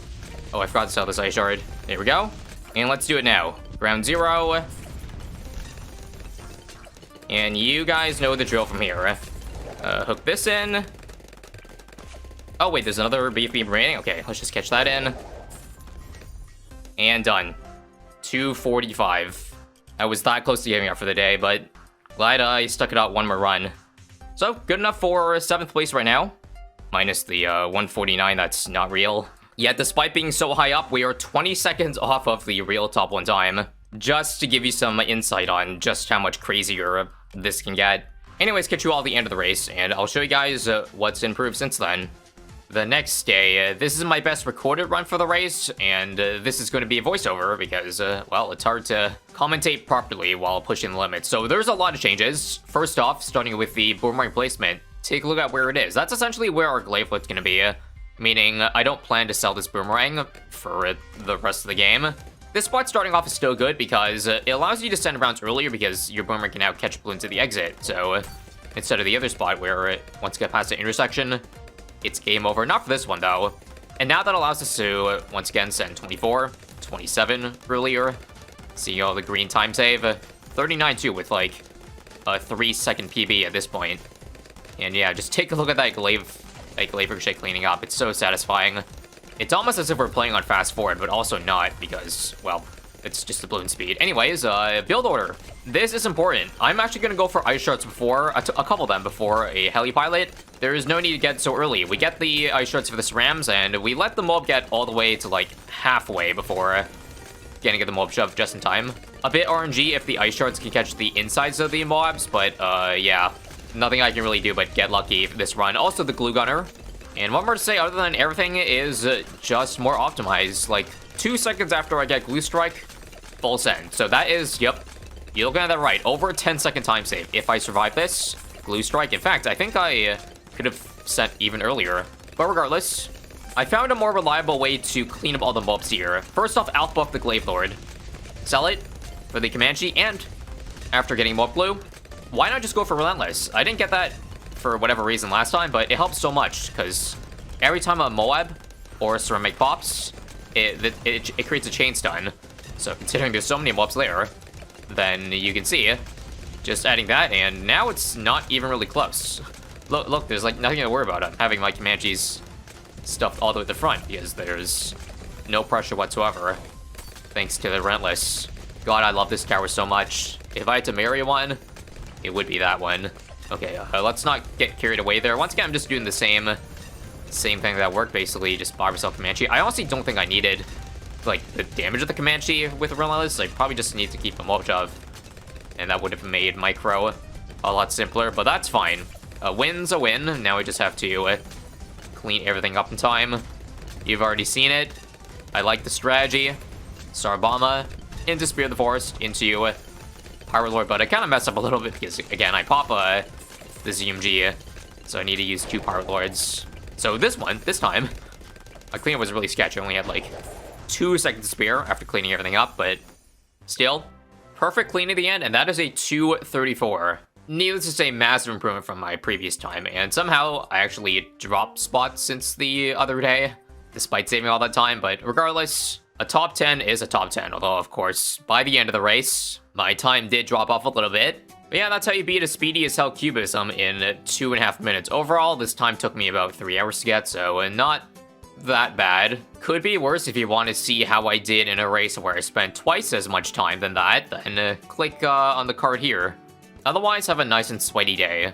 Oh, I forgot to sell this ice shard. There we go. And let's do it now. Ground 0. And you guys know the drill from here. Hook this in. Oh, wait, there's another beef beam remaining. Okay, let's just catch that in. And done. 245. I was that close to giving up for the day, but glad I stuck it out one more run. So, good enough for 7th place right now. Minus the 149, that's not real. Yet, despite being so high up, we are 20 seconds off of the real top 1 time. Just to give you some insight on just how much crazier this can get. Anyways, catch you all at the end of the race, and I'll show you guys what's improved since then. The next day, this is my best recorded run for the race, and this is going to be a voiceover because, well, it's hard to commentate properly while pushing the limits. So there's a lot of changes. First off, starting with the boomerang placement, take a look at where it is. That's essentially where our glaive foot's going to be, meaning I don't plan to sell this boomerang for the rest of the game. This spot starting off is still good because it allows you to send rounds earlier because your boomer can now catch balloons at the exit. So instead of the other spot where once you get past the intersection, it's game over. Not for this one though. And now that allows us to once again send 24, 27 earlier. See all the green time save. 39 too with like a 3-second PB at this point. And yeah, just take a look at that glaive ricochet cleaning up. It's so satisfying. It's almost as if we're playing on fast forward, but also not because, well, it's just the balloon speed. Anyways, build order. This is important. I'm actually going to go for ice shards before, a couple of them before a heli pilot. There is no need to get so early. We get the ice shards for the SRAMs, and we let the mob get all the way to like halfway before getting the mob shoved just in time. A bit RNG if the ice shards can catch the insides of the mobs, but yeah, nothing I can really do but get lucky for this run. Also the glue gunner. And one more to say, other than everything is just more optimized. Like 2 seconds after I get glue strike, full send. So that is, yep, you're looking at that right, over a 10-second time save. If I survive this, glue strike. In fact, I think I could have sent even earlier. But regardless, I found a more reliable way to clean up all the mobs here. First off, outbuff the Glaive Lord. Sell it for the Comanche, and after getting mob glue, why not just go for Relentless? I didn't get that for whatever reason last time, but it helps so much because every time a Moab or a ceramic pops, it creates a chain stun. So considering there's so many mobs there, then you can see just adding that, and now it's not even really close. Look, there's like nothing to worry about. I'm having my Comanches stuffed all the way to the front because there's no pressure whatsoever, thanks to the Relentless. God, I love this tower so much. If I had to marry one, it would be that one. Okay, let's not get carried away there. Once again, I'm just doing the same thing that worked, basically. Just buy myself Comanche. I honestly don't think I needed, like, the damage of the Comanche with Relentless. I probably just need to keep a Mojave. And that would have made Micro a lot simpler, but that's fine. A win's a win. Now we just have to clean everything up in time. You've already seen it. I like the strategy. Sarbama into Spear of the Forest, into Pirate Lord, but I kind of messed up a little bit because, again, I pop the ZMG, so I need to use 2 Pirate Lords. So this time, my cleanup was really sketchy. I only had like 2 seconds to spare after cleaning everything up, but still, perfect clean at the end, and that is a 234. Needless to say, massive improvement from my previous time, and somehow I actually dropped spots since the other day, despite saving all that time, but regardless, a top 10 is a top 10, although, of course, by the end of the race, my time did drop off a little bit. But yeah, that's how you beat a speedy as hell Cubism in 2.5 minutes. Overall, this time took me about 3 hours to get, so not that bad. Could be worse. If you want to see how I did in a race where I spent twice as much time than that, then click on the card here. Otherwise, have a nice and sweaty day.